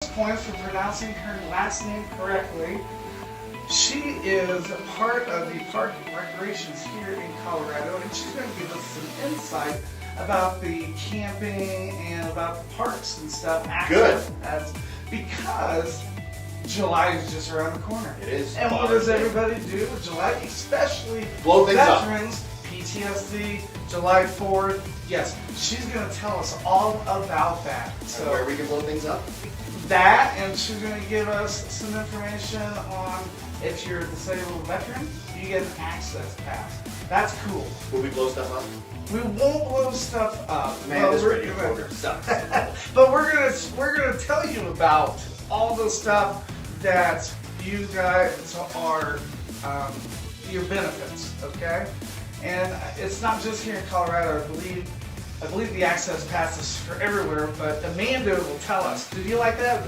Points for pronouncing her last name correctly. She is a part of the Park Recreations here in Colorado, and she's going to give us some insight about the camping and about the parks and stuff. Good. Because July is just around the corner. It is. And what does everybody do with July? Especially blow things veterans, PTSD, July 4th. Yes, she's going to tell us all about that. So and where we can blow things up? That, and she's going to give us some information on if you're a disabled veteran, you get an access pass. That's cool. Will we blow stuff up? We won't blow stuff up. Man, this radio program sucks. But we're gonna tell you about all the stuff that you guys are your benefits, okay? And it's not just here in Colorado. I believe the access pass is for everywhere, but Amanda will tell us. Did you like that?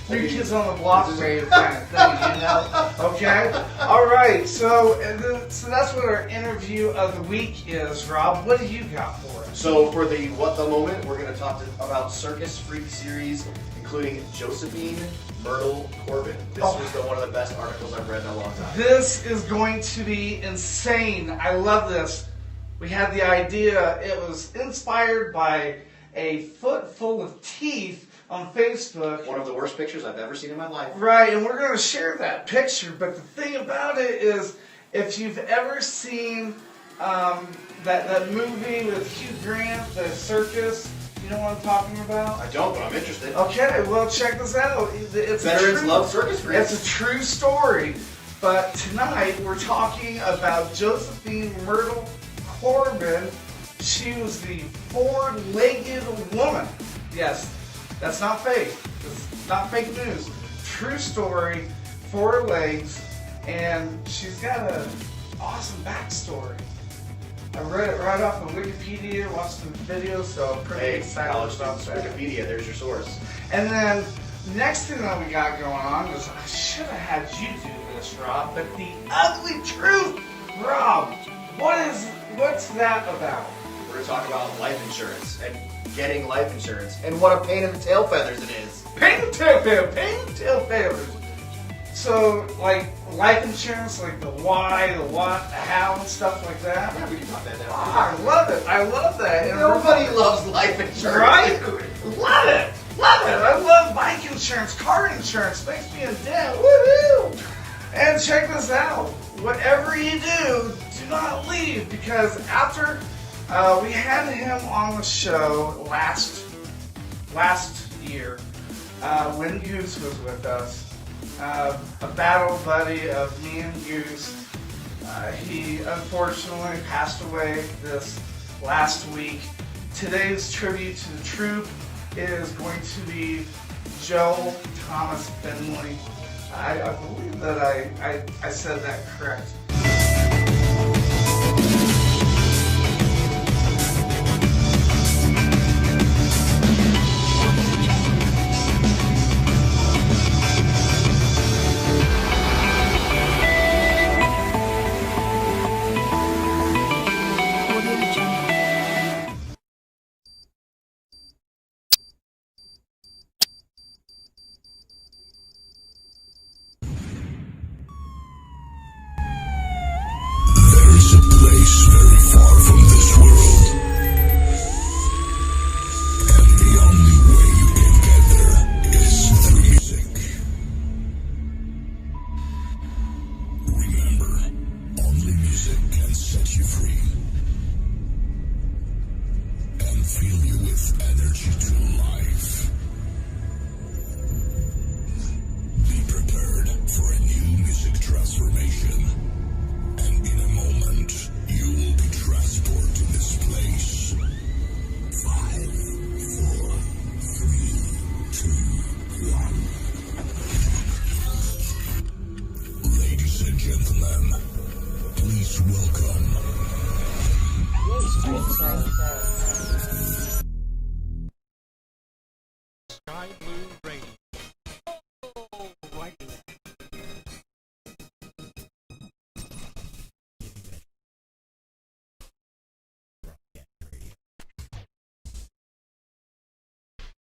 New Kids on the Block rave kind of thing, you know? Okay? All right, so that's what our interview of the week is, Rob. What do you got for us? So for the What the Moment, we're going to talk about Circus Freak series, including Josephine Myrtle Corbin. This was one of the best articles I've read in a long time. This is going to be insane. I love this. We had the idea. It was inspired by a foot full of teeth on Facebook. One of the worst pictures I've ever seen in my life. Right, and we're going to share that picture. But the thing about it is, if you've ever seen that movie with Hugh Grant, The Circus, you know what I'm talking about? I don't, but I'm interested. Okay, well, check this out. Veterans love circus freaks. It's a true story. But tonight, we're talking about Josephine Myrtle Corbin. She was the four-legged woman. Yes, that's not fake. It's not fake news. True story, 4 legs, and she's got an awesome backstory. I read it right off of Wikipedia, watched some videos, so I'm pretty excited about that. Wikipedia, there's your source. And then, next thing that we got going on is, I should have had you do this, Rob, but the ugly truth. Rob, what's that about? We're going to talk about life insurance and getting life insurance and what a pain in the tail feathers it is. Pain in the tail feathers. So, like life insurance, like the why, the what, the how, and stuff like that. Yeah, we can talk that down. I love it. I love that. And nobody loves life insurance. Right? Love it. Love it. I love bike insurance, car insurance. Makes me a debt. Woohoo! And check this out. Whatever you do not leave, because after we had him on the show last year when Goose was with us, a battle buddy of me and Goose. He unfortunately passed away this last week. Today's tribute to the troop is going to be Joe Thomas Finley. I believe that I said that correct.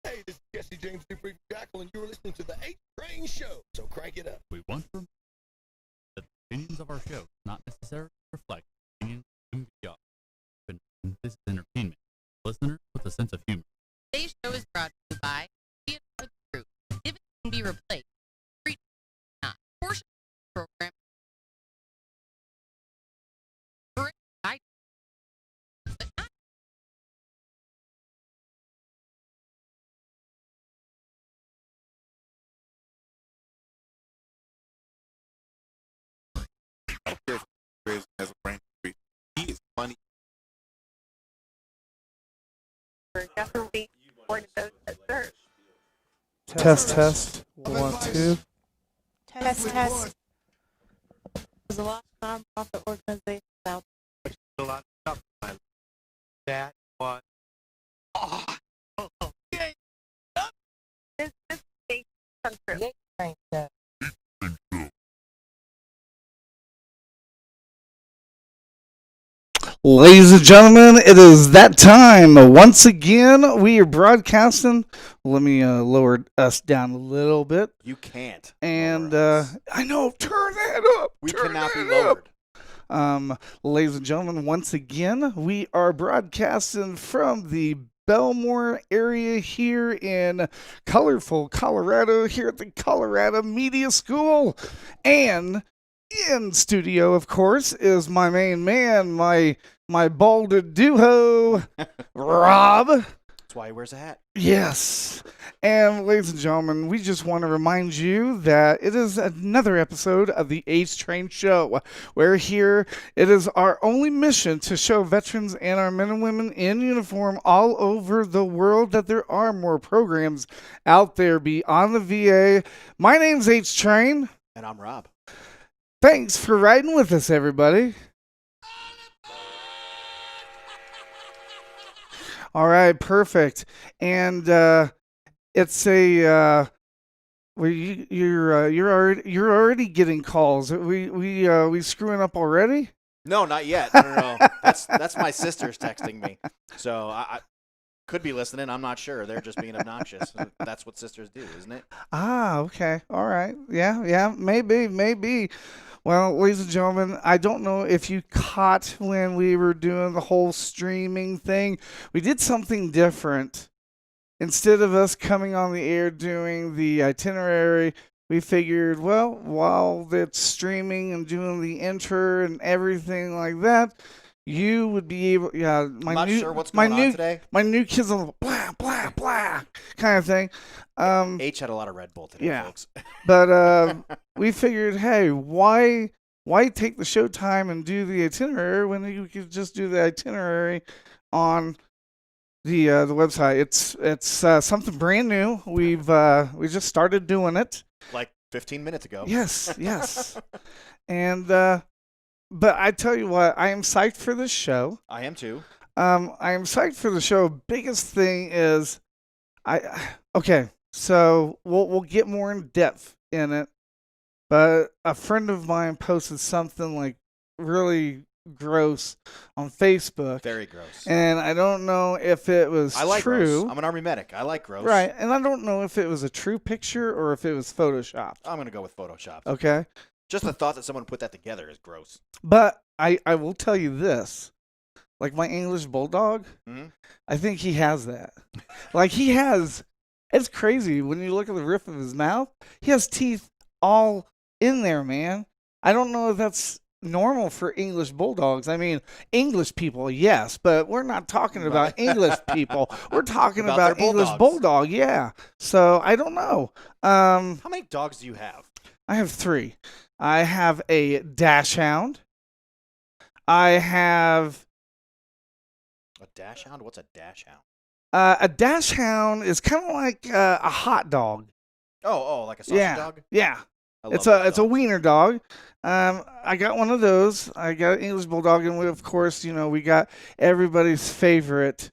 Hey, this is Jesse James Dupree Jackal, and you're listening listening to the HTrain show, so crank it up. We want to remind you that the opinions of our show do not necessarily reflect the opinions of the audience. This is entertainment. Listener with a sense of humor. Today's show is brought to you by the Group. If it can be replaced, free not. Portion of the program. But not As a brain freak. He is funny. We're definitely one of those that serve. Test. 1, 2. Test. There's a lot of nonprofit organizations out A lot of stuff. That was. there. This thing comes through. Ladies and gentlemen, it is that time. Once again, we are broadcasting. Let me lower us down a little bit. You can't. And lower us. I know, turn that up. We turn cannot be that up. lowered. Ladies and gentlemen, once again, we are broadcasting from the Belmore area here in colorful Colorado, here at the Colorado Media School. And in studio, of course, is my main man, my balded duo, Rob. That's why he wears a hat. Yes. And ladies and gentlemen, we just want to remind you that it is another episode of the HTrain show. Where here it is our only mission to show veterans and our men and women in uniform all over the world that there are more programs out there beyond the VA. My name's HTrain. And I'm Rob. Thanks for riding with us, everybody. All right, perfect. And it's a you're already getting calls. We screwing up already? No, not yet. No. That's my sisters texting me. So I could be listening. I'm not sure. They're just being obnoxious. That's what sisters do, isn't it? Ah, okay. All right. Yeah, maybe. Well, ladies and gentlemen, I don't know if you caught when we were doing the whole streaming thing. We did something different. Instead of us coming on the air doing the itinerary, we figured, well, while it's streaming and doing the intro and everything like that, you would be able, I'm not sure what's going on today. My new kids on blah, blah, blah kind of thing. H had a lot of Red Bull today, yeah. folks. But we figured, hey, why take the show time and do the itinerary when you could just do the itinerary on the website? It's something brand new. We just started doing it. Like 15 minutes ago. Yes. And but I tell you what, I am psyched for this show. I am too. I am psyched for the show. Biggest thing is, okay. So we'll get more in depth in it. But a friend of mine posted something like really gross on Facebook. Very gross. And I don't know if it was I like true. gross. I'm an Army medic. I like gross. Right. And I don't know if it was a true picture or if it was Photoshopped. I'm going to go with Photoshop. Okay. Just the thought that someone put that together is gross. But I will tell you this. Like my English bulldog, I think he has that. Like he has, it's crazy when you look at the roof of his mouth. He has teeth all in there, man. I don't know if that's normal for English bulldogs. I mean, English people, yes, but we're not talking about English people. We're talking about English bulldog, yeah. So I don't know. How many dogs do you have? I have 3. I have a dachshund. I have a dachshund. What's a dachshund? A dachshund is kind of like a hot dog. Oh, like a sausage dog. Yeah. It's a wiener dog. I got one of those. I got an English bulldog, and of course, we got everybody's favorite,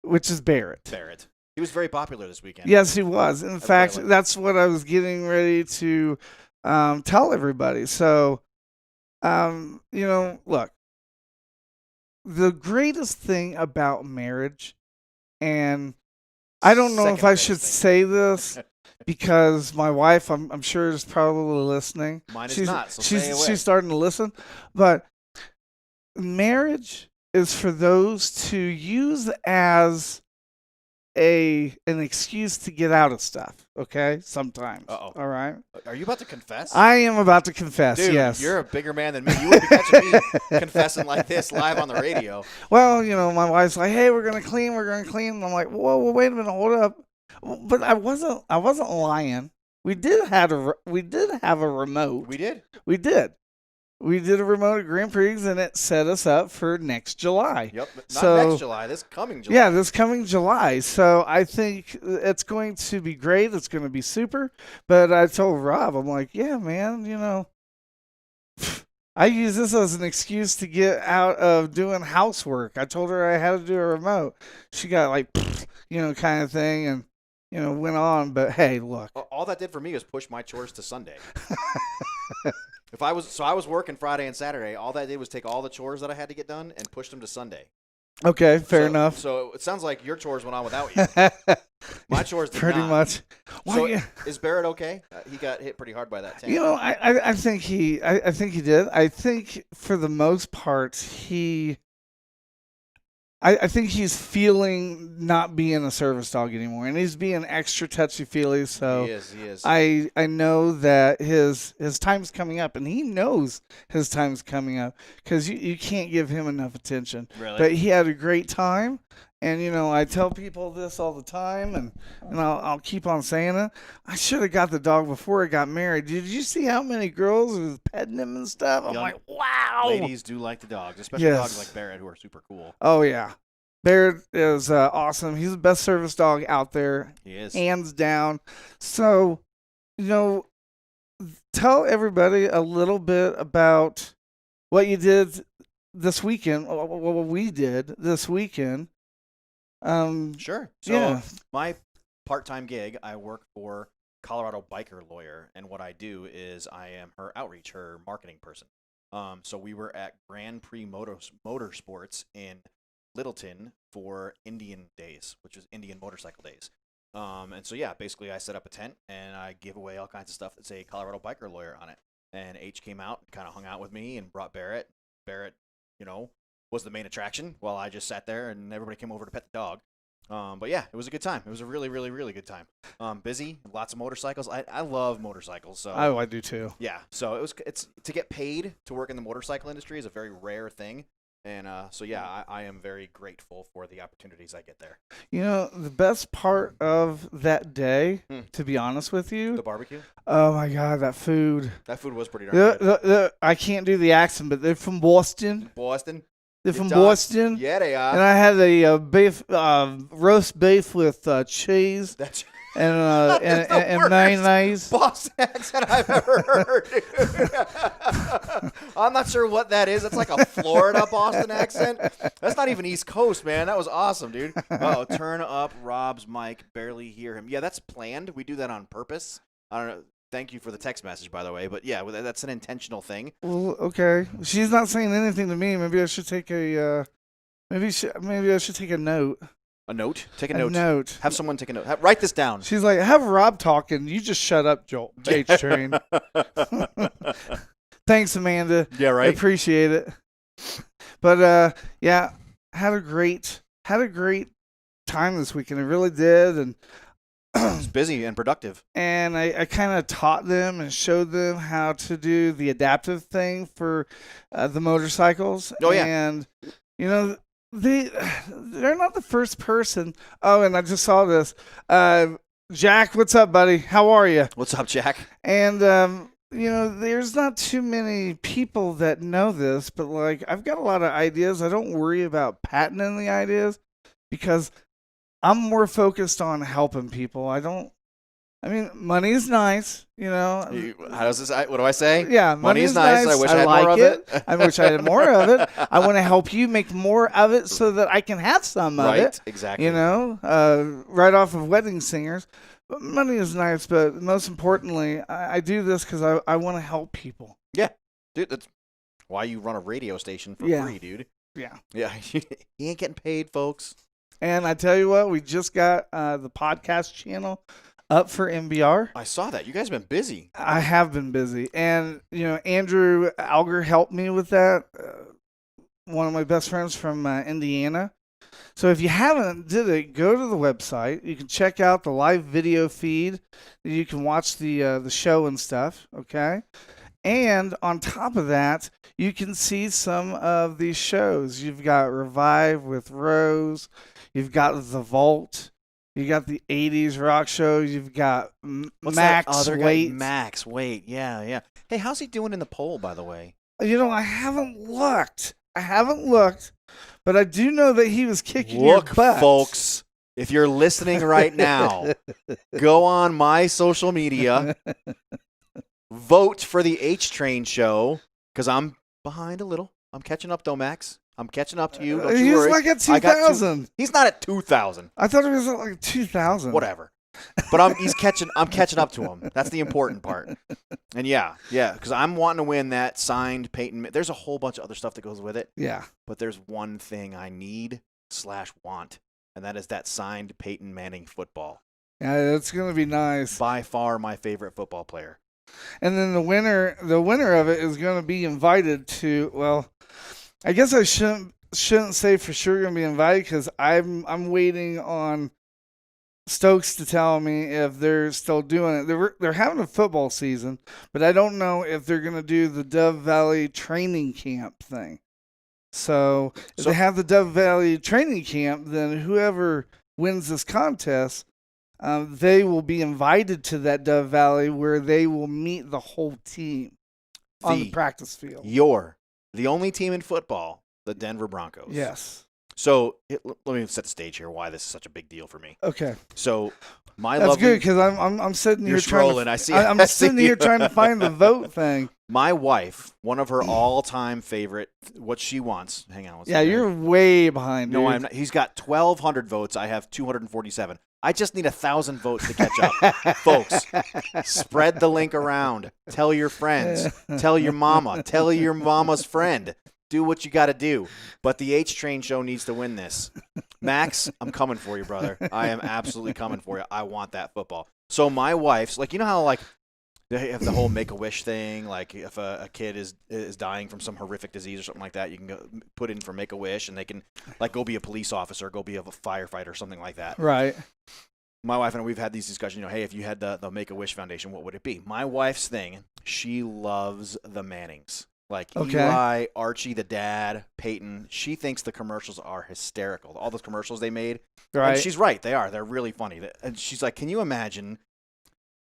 which is Barrett. Barrett. He was very popular this weekend. Yes, he was. In fact, that's what I was getting ready to tell everybody. So, look, the greatest thing about marriage, and I don't know if I should say this, because my wife, I'm sure, is probably listening. Mine is she's, not, so she's stay away. she's starting to listen, but marriage is for those to use as an excuse to get out of stuff. Okay, sometimes. Uh-oh. All right. Are you about to confess? I am about to confess. Dude, yes. you're a bigger man than me. You wouldn't be catching me confessing like this live on the radio. Well, my wife's like, "Hey, we're gonna clean. We're gonna clean." And I'm like, "Whoa, wait a minute, hold up." But I wasn't lying. We did have a remote. We did. We did. We did a remote at Grand Prix, and it set us up for next July. Yep. Not So- next July. This coming July. Yeah, this coming July. So I think it's going to be great. It's going to be super. But I told Rob, I'm like, yeah, man, I use this as an excuse to get out of doing housework. I told her I had to do a remote. She got like, kind of thing, and went on. But hey, look. All that did for me was push my chores to Sunday. I was working Friday and Saturday. All that did was take all the chores that I had to get done and push them to Sunday. Okay, fair enough. So it sounds like your chores went on without you. My chores did pretty not. much. Well, So yeah. Is Barrett okay? He got hit pretty hard by that tank. I think he did. I think for the most part I think he's feeling not being a service dog anymore, and he's being extra touchy-feely. So He is. I know that his time's coming up, and he knows his time's coming up because you can't give him enough attention. Really? But he had a great time, and I tell people this all the time, and I'll keep on saying it. I should have got the dog before I got married. Did you see how many girls was petting him and stuff? I'm Young like, wow. Ladies do like the dogs, especially Yes. dogs like Barrett who are super cool. Oh yeah, Barrett is awesome. He's the best service dog out there, He is. hands down. So, tell everybody a little bit about what you did this weekend. What we did this weekend. Sure. So Yeah. my part-time gig, I work for Colorado Biker Lawyer, and what I do is I am her outreach, her marketing person. So we were at Grand Prix Motorsports in Littleton for Indian Days, which is Indian Motorcycle Days. And so yeah, basically I set up a tent and I give away all kinds of stuff that say Colorado Biker Lawyer on it. And H came out, kind of hung out with me, and brought Barrett. Barrett, was the main attraction while I just sat there and everybody came over to pet the dog. But yeah, it was a good time. It was a really, really, really good time. Busy, lots of motorcycles. I love motorcycles. So I do too. yeah, so it's to get paid to work in the motorcycle industry is a very rare thing. And so yeah, I am very grateful for the opportunities I get there. The best part of that day, Hmm. to be honest with you, The barbecue? oh my God, that food. That food was pretty darn good. I can't do the accent, but they're from Boston. Boston? They're You from done? Boston. Yeah, they And are. I had a beef, roast beef with cheese That's and That is the and worst. mayonnaise. Boston accent I've ever heard, dude. I'm not sure what that is. It's like a Florida Boston accent. That's not even East Coast, man. That was awesome, dude. Oh, turn up Rob's mic. Barely hear him. Yeah, that's planned. We do that on purpose. I don't know. Thank you for the text message, by the way. But yeah, that's an intentional thing. Well, okay. She's not saying anything to me. Maybe I should take a maybe I should take a note. A note? Take a A note. note. Have someone take a note. Write this down. She's like, have Rob talking. You just shut up, Joel. HTrain. Thanks, Amanda. Yeah, I right? appreciate it. But yeah, had a great time this weekend. I really did, and It's busy and productive. and I kind of taught them and showed them how to do the adaptive thing for the motorcycles. Oh, yeah. And they're not the first person. Oh, and I just saw this. Jack, what's up, buddy? How are you? What's up, Jack? And there's not too many people that know this, but like I've got a lot of ideas. I don't worry about patenting the ideas because I'm more focused on helping people. Money is nice, How does this? What do I say? Yeah, Money is nice. nice. I wish I had like more of it. I wish I had more of it. I want to help you make more of it so that I can have some of Right, it. exactly. Right off of Wedding Singers. But money is nice, but most importantly, I do this because I want to help people. Yeah, dude, that's why you run a radio station for Yeah. free, dude. Yeah. Yeah, he ain't getting paid, folks. And I tell you what, we just got the podcast channel up for MBR. I saw that. You guys have been busy. I have been busy, and Andrew Alger helped me with that. One of my best friends from Indiana. So if you haven't did it, go to the website. You can check out the live video feed. You can watch the show and stuff. Okay, and on top of that, you can see some of these shows. You've got Revive with Rose. You've got The Vault. You got the 80s rock show. You've got What's Max that other Waite. guy? Max Waite. Yeah. Hey, how's he doing in the poll, by the way? I haven't looked. But I do know that he was kicking your Look, butt. folks, if you're listening right now, go on my social media, vote for the HTrain show, because I'm behind a little. I'm catching up, though, Max. I'm catching up to you. Don't you He's worry. like at I got 2,000. He's not at 2,000. I thought he was at like 2,000. Whatever. But I'm catching up to him. That's the important part. And yeah, because I'm wanting to win that signed Peyton. There's a whole bunch of other stuff that goes with it. Yeah. But there's one thing I need/want, and that is that signed Peyton Manning football. Yeah, it's going to be nice. By far my favorite football player. And then the winner of it is going to be invited to, well, I guess I shouldn't say for sure going to be invited, because I'm waiting on Stokes to tell me if they're still doing it. They're having a football season, but I don't know if they're going to do the Dove Valley training camp thing. So if they have the Dove Valley training camp, then whoever wins this contest, they will be invited to that Dove Valley where they will meet the whole team on the practice field. You're the only team in football, the Denver Broncos. Yes. So let me set the stage here. Why this is such a big deal for me. Okay. So That's good, because I'm sitting here scrolling. I'm sitting here trying to find the vote thing. My wife, one of her all-time favorite, what she wants. Hang on. Yeah, you're way behind. No, dude. I'm not. He's got 1,200 votes. I have 247. I just need 1,000 votes to catch up. Folks, spread the link around. Tell your friends. Tell your mama. Tell your mama's friend. Do what you got to do. But the HTrain show needs to win this. Max, I'm coming for you, brother. I am absolutely coming for you. I want that football. So my wife's, like, you know how, like, they have the whole Make-A-Wish thing? Like, if a kid is dying from some horrific disease or something like that, you can go put in for Make-A-Wish, and they can, like, go be a police officer, go be a firefighter or something like that. Right. My wife and I, we've had these discussions, hey, if you had the Make-A-Wish Foundation, what would it be? My wife's thing, she loves the Mannings. Like Eli, Archie the dad, Peyton. She thinks the commercials are hysterical. All those commercials they made. Right. And she's right. They are. They're really funny. And she's like, can you imagine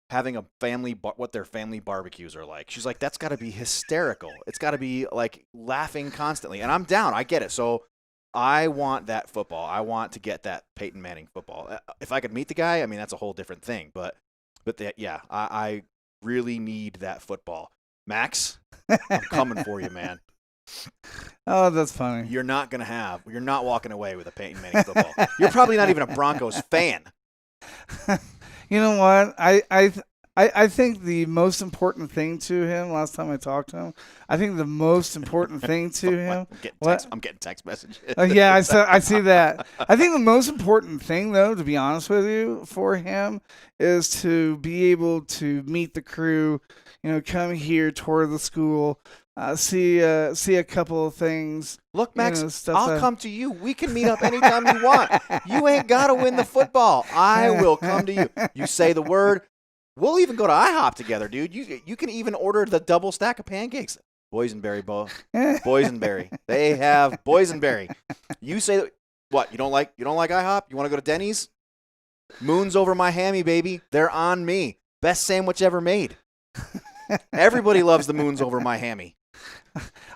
having a family, what their family barbecues are like? She's like, that's got to be hysterical. It's got to be like laughing constantly. And I'm down. I get it. So I want that football. I want to get that Peyton Manning football. If I could meet the guy, I mean, that's a whole different thing. But I really need that football. Max, I'm coming for you, man. Oh, that's funny. You're not walking away with a Peyton Manning football. You're probably not even a Broncos fan. You know what? I think the most important thing to him, last time I talked to him, I think the most important thing to him. I'm getting text messages. Yeah, I see that. I think the most important thing, though, to be honest with you, for him is to be able to meet the crew, come here, tour the school, see a couple of things. Look, Max, I'll come to you. We can meet up anytime you want. You ain't got to win the football. I will come to you. You say the word. We'll even go to IHOP together, dude. You can even order the double stack of pancakes. Boysenberry, Boysenberry. They have Boysenberry. You say what? You don't like IHOP? You want to go to Denny's? Moon's over my hammy, baby. They're on me. Best sandwich ever made. Everybody loves the moons over my hammy.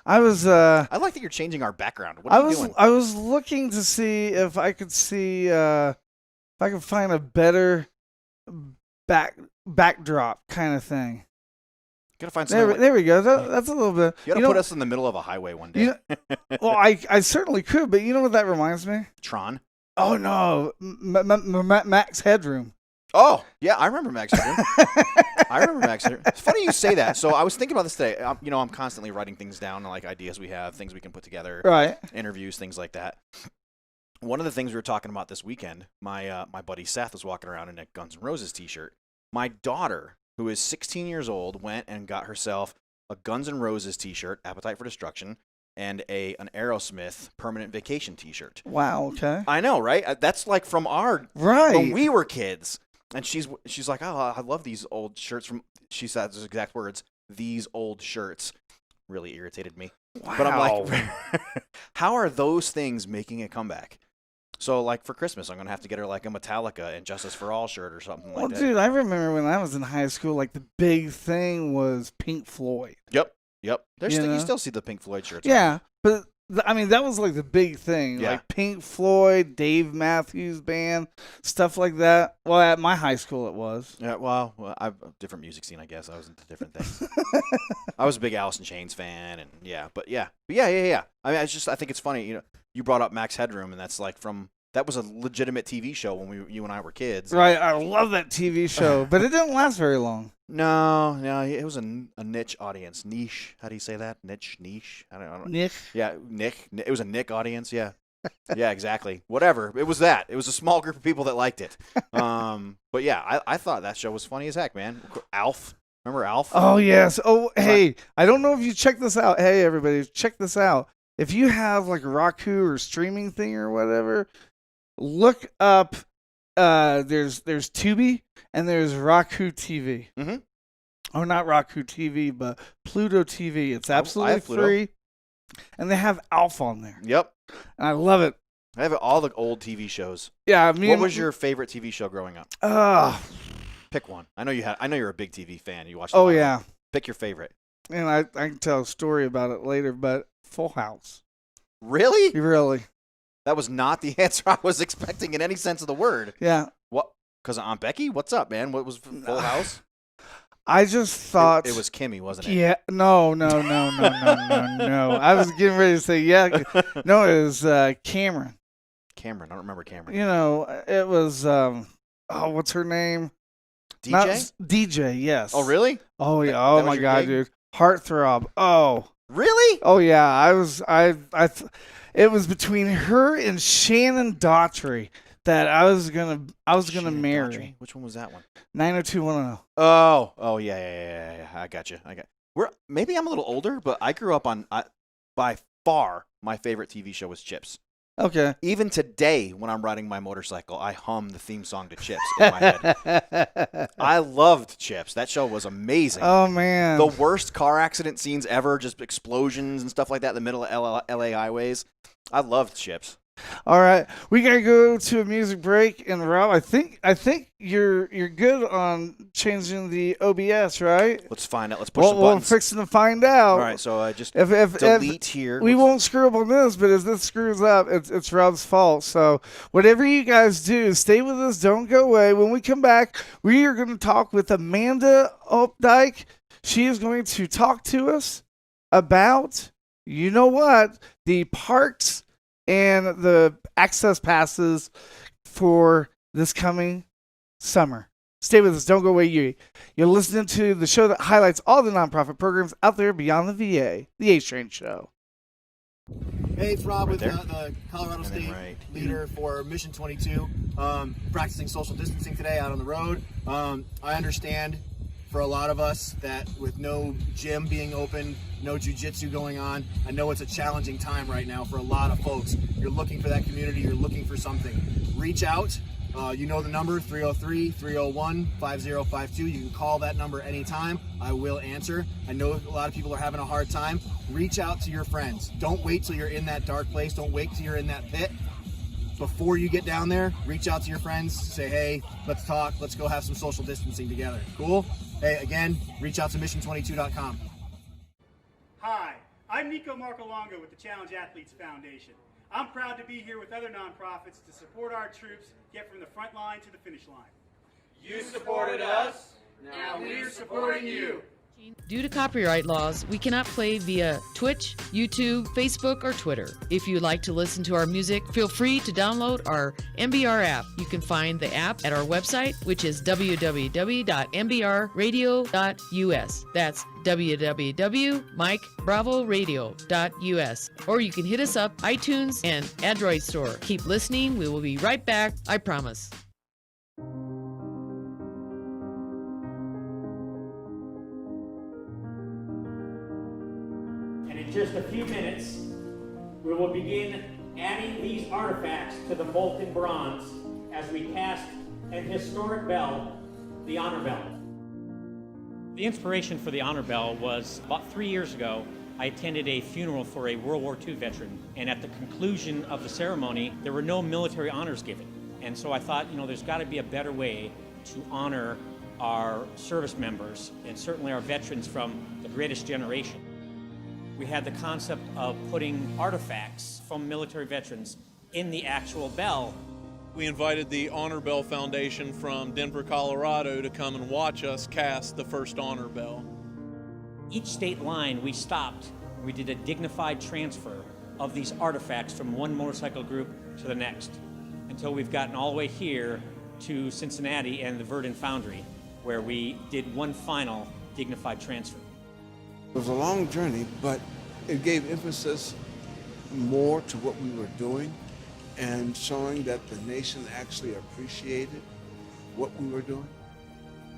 I like that you're changing our background. What are you doing? I was looking to see if I could find a better backdrop kind of thing. Gotta find there we go. That's a little bit. You gotta put us in the middle of a highway one day. Well, I certainly could, but you know what that reminds me? Tron. Oh no, Max Headroom. Oh yeah, I remember Max Headroom. It's funny you say that. So I was thinking about this today. I'm constantly writing things down, like ideas we have, things we can put together, right? Interviews, things like that. One of the things we were talking about this weekend, my buddy Seth was walking around in a Guns N' Roses t-shirt. My daughter, who is 16 years old, went and got herself a Guns N' Roses T-shirt, Appetite for Destruction, and an Aerosmith Permanent Vacation T-shirt. Wow. Okay. I know, right? That's like from our Right. when we were kids. And she's like, oh, I love these old shirts from. She said those exact words. These old shirts really irritated me. Wow. But I'm like, how are those things making a comeback? So, like, for Christmas, I'm going to have to get her, like, a Metallica and Justice for All shirt or something Well, like that. dude, I remember when I was in high school, like, the big thing was Pink Floyd. Yep. You You know? still see the Pink Floyd shirts. Yeah, but I mean, that was like the big thing. Yeah. Like Pink Floyd, Dave Matthews Band, stuff like that. Well, at my high school, it was. Yeah, well, I've a different music scene, I guess. I was into different things. I was a big Alice in Chains fan, and yeah. I mean, I think it's funny. You brought up Max Headroom, and that's like that was a legitimate TV show when you and I were kids. Right. I love that TV show, but it didn't last very long. No, it was a niche audience. Niche. How do you say that? Niche. I don't know. Nick. Yeah, Nick. It was a Nick audience. Yeah. Yeah, exactly. Whatever. It was that. It was a small group of people that liked it. But yeah, I thought that show was funny as heck, man. Alf. Remember Alf? Oh, yes. Oh, hey, I don't know if you check this out. Hey, everybody, check this out. If you have like a Roku or streaming thing or whatever, look up. There's Tubi and there's Roku TV. Mm-hmm. Oh, not Roku TV, but Pluto TV. It's absolutely Pluto. free, and they have Alf on there, Yep. and I love it. I have all the old TV shows. Yeah, What was your favorite TV show growing up? Pick one. I know you're a big TV fan. You watched. Oh yeah, Pick your favorite. and I can tell a story about it later, but Full House. Really? Really? That was not the answer I was expecting in any sense of the word. Yeah. What? Because Aunt Becky? What's up, man? What was Full House? I just thought It was Kimmy, wasn't it? Yeah, no. I was getting ready to say yeah. No, it was Cameron. Cameron. I don't remember Cameron. You know, it was what's her name? DJ? Not DJ, yes. Oh, really? Oh yeah. That Oh was my your God, gig? dude. Heartthrob. Oh. Really? Oh yeah. It was between her and Shannon Daughtry that I was gonna Shannon marry. Daughtry? Which one was that one? 90210. Oh, yeah. I got you. Maybe I'm a little older, but I grew up on. By far, my favorite TV show was Chips. Okay. Even today, when I'm riding my motorcycle, I hum the theme song to Chips in my head. I loved Chips. That show was amazing. Oh man. The worst car accident scenes ever, just explosions and stuff like that in the middle of LA highways. I loved Chips. All right, we gotta go to a music break, and Rob, I think you're good on changing the OBS, right? Let's find out. Let's push some We're buttons. fixing to find out. All right, so just If delete here. we won't screw up on this, but if this screws up, it's Rob's fault. So whatever you guys do, stay with us. Don't go away. When we come back, we are going to talk with Amanda Updike. She is going to talk to us about, you know what, the parks and the access passes for this coming summer. Stay with us. Don't go away. You're listening to the show that highlights all the nonprofit programs out there beyond the VA, the HTrain Show. Hey, it's Rob with there. the Colorado And then State right leader for Mission 22. Practicing social distancing today out on the road. I understand for a lot of us that with no gym being open, no jiu-jitsu going on, I know it's a challenging time right now for a lot of folks. You're looking for that community, you're looking for something. Reach out. You know the number, 303-301-5052. You can call that number anytime. I will answer. I know a lot of people are having a hard time. Reach out to your friends. Don't wait till you're in that dark place. Don't wait till you're in that pit. Before you get down there, reach out to your friends. Say, hey, let's talk. Let's go have some social distancing together. Cool? Hey, again, reach out to mission22.com. Hi, I'm Nico Marcolongo with the Challenge Athletes Foundation. I'm proud to be here with other nonprofits to support our troops get from the front line to the finish line. You supported us, now we're supporting you. Due to copyright laws, we cannot play via Twitch, YouTube, Facebook, or Twitter. If you'd like to listen to our music, feel free to download our MBR app. You can find the app at our website, which is www.mbrradio.us. That's www.MikeBravoRadio.us. Or you can hit us up, iTunes, and Android Store. Keep listening. We will be right back. I promise. just a few minutes, we will begin adding these artifacts to the molten bronze as we cast an historic bell, the Honor Bell. The inspiration for the Honor Bell was about 3 years ago. I attended a funeral for a World War II veteran, and at the conclusion of the ceremony, there were no military honors given. And so I thought, there's got to be a better way to honor our service members, and certainly our veterans from the greatest generation. We had the concept of putting artifacts from military veterans in the actual bell. We invited the Honor Bell Foundation from Denver, Colorado to come and watch us cast the first Honor Bell. Each state line we stopped, we did a dignified transfer of these artifacts from one motorcycle group to the next, until we've gotten all the way here to Cincinnati and the Verdun Foundry, where we did one final dignified transfer. It was a long journey, but it gave emphasis more to what we were doing and showing that the nation actually appreciated what we were doing.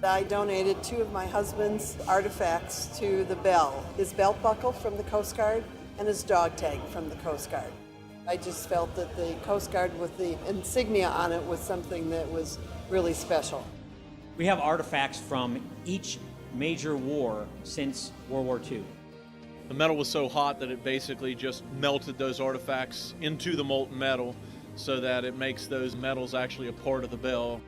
I donated 2 of my husband's artifacts to the bell, his belt buckle from the Coast Guard and his dog tag from the Coast Guard. I just felt that the Coast Guard with the insignia on it was something that was really special. We have artifacts from each major war since World War II. The metal was so hot that it basically just melted those artifacts into the molten metal so that it makes those metals actually a part of the bell.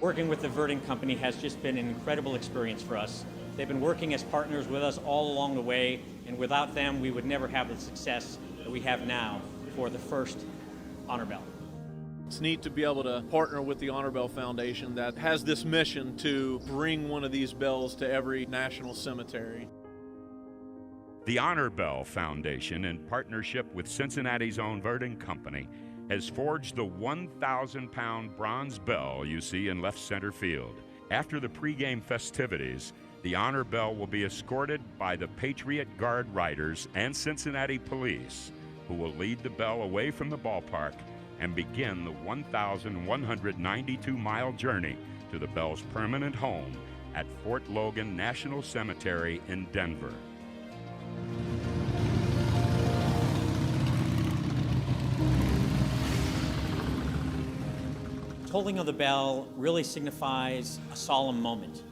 Working with the Verdun Company has just been an incredible experience for us. They've been working as partners with us all along the way, and without them, we would never have the success that we have now for the first Honor Bell. It's neat to be able to partner with the Honor Bell Foundation that has this mission to bring one of these bells to every national cemetery. The Honor Bell Foundation, in partnership with Cincinnati's own Verdun Company, has forged the 1,000-pound bronze bell you see in left center field. After the pregame festivities, the Honor Bell will be escorted by the Patriot Guard Riders and Cincinnati Police, who will lead the bell away from the ballpark and begin the 1,192-mile journey to the bell's permanent home at Fort Logan National Cemetery in Denver. Tolling of the bell really signifies a solemn moment.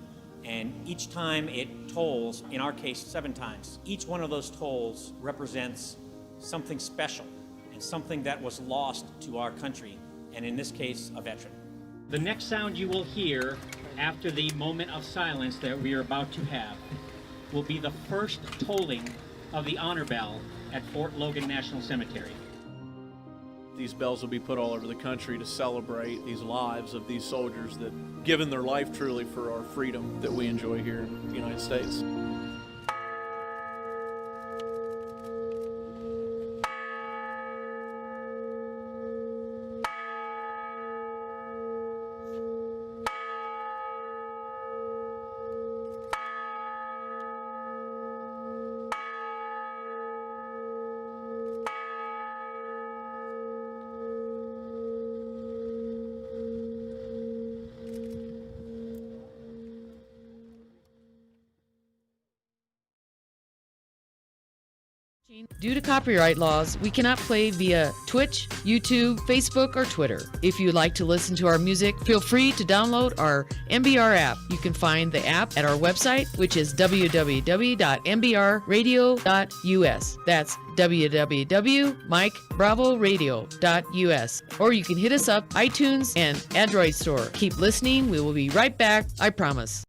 And each time it tolls, in our case 7 times, each one of those tolls represents something special and something that was lost to our country, and in this case, a veteran. The next sound you will hear after the moment of silence that we are about to have will be the first tolling of the Honor Bell at Fort Logan National Cemetery. These bells will be put all over the country to celebrate these lives of these soldiers that given their life truly for our freedom that we enjoy here in the United States. Due to copyright laws, we cannot play via Twitch, YouTube, Facebook, or Twitter. If you'd like to listen to our music, feel free to download our MBR app. You can find the app at our website, which is www.mbrradio.us. That's www.MikeBravoRadio.us. Or you can hit us up, iTunes, and Android store. Keep listening. We will be right back. I promise.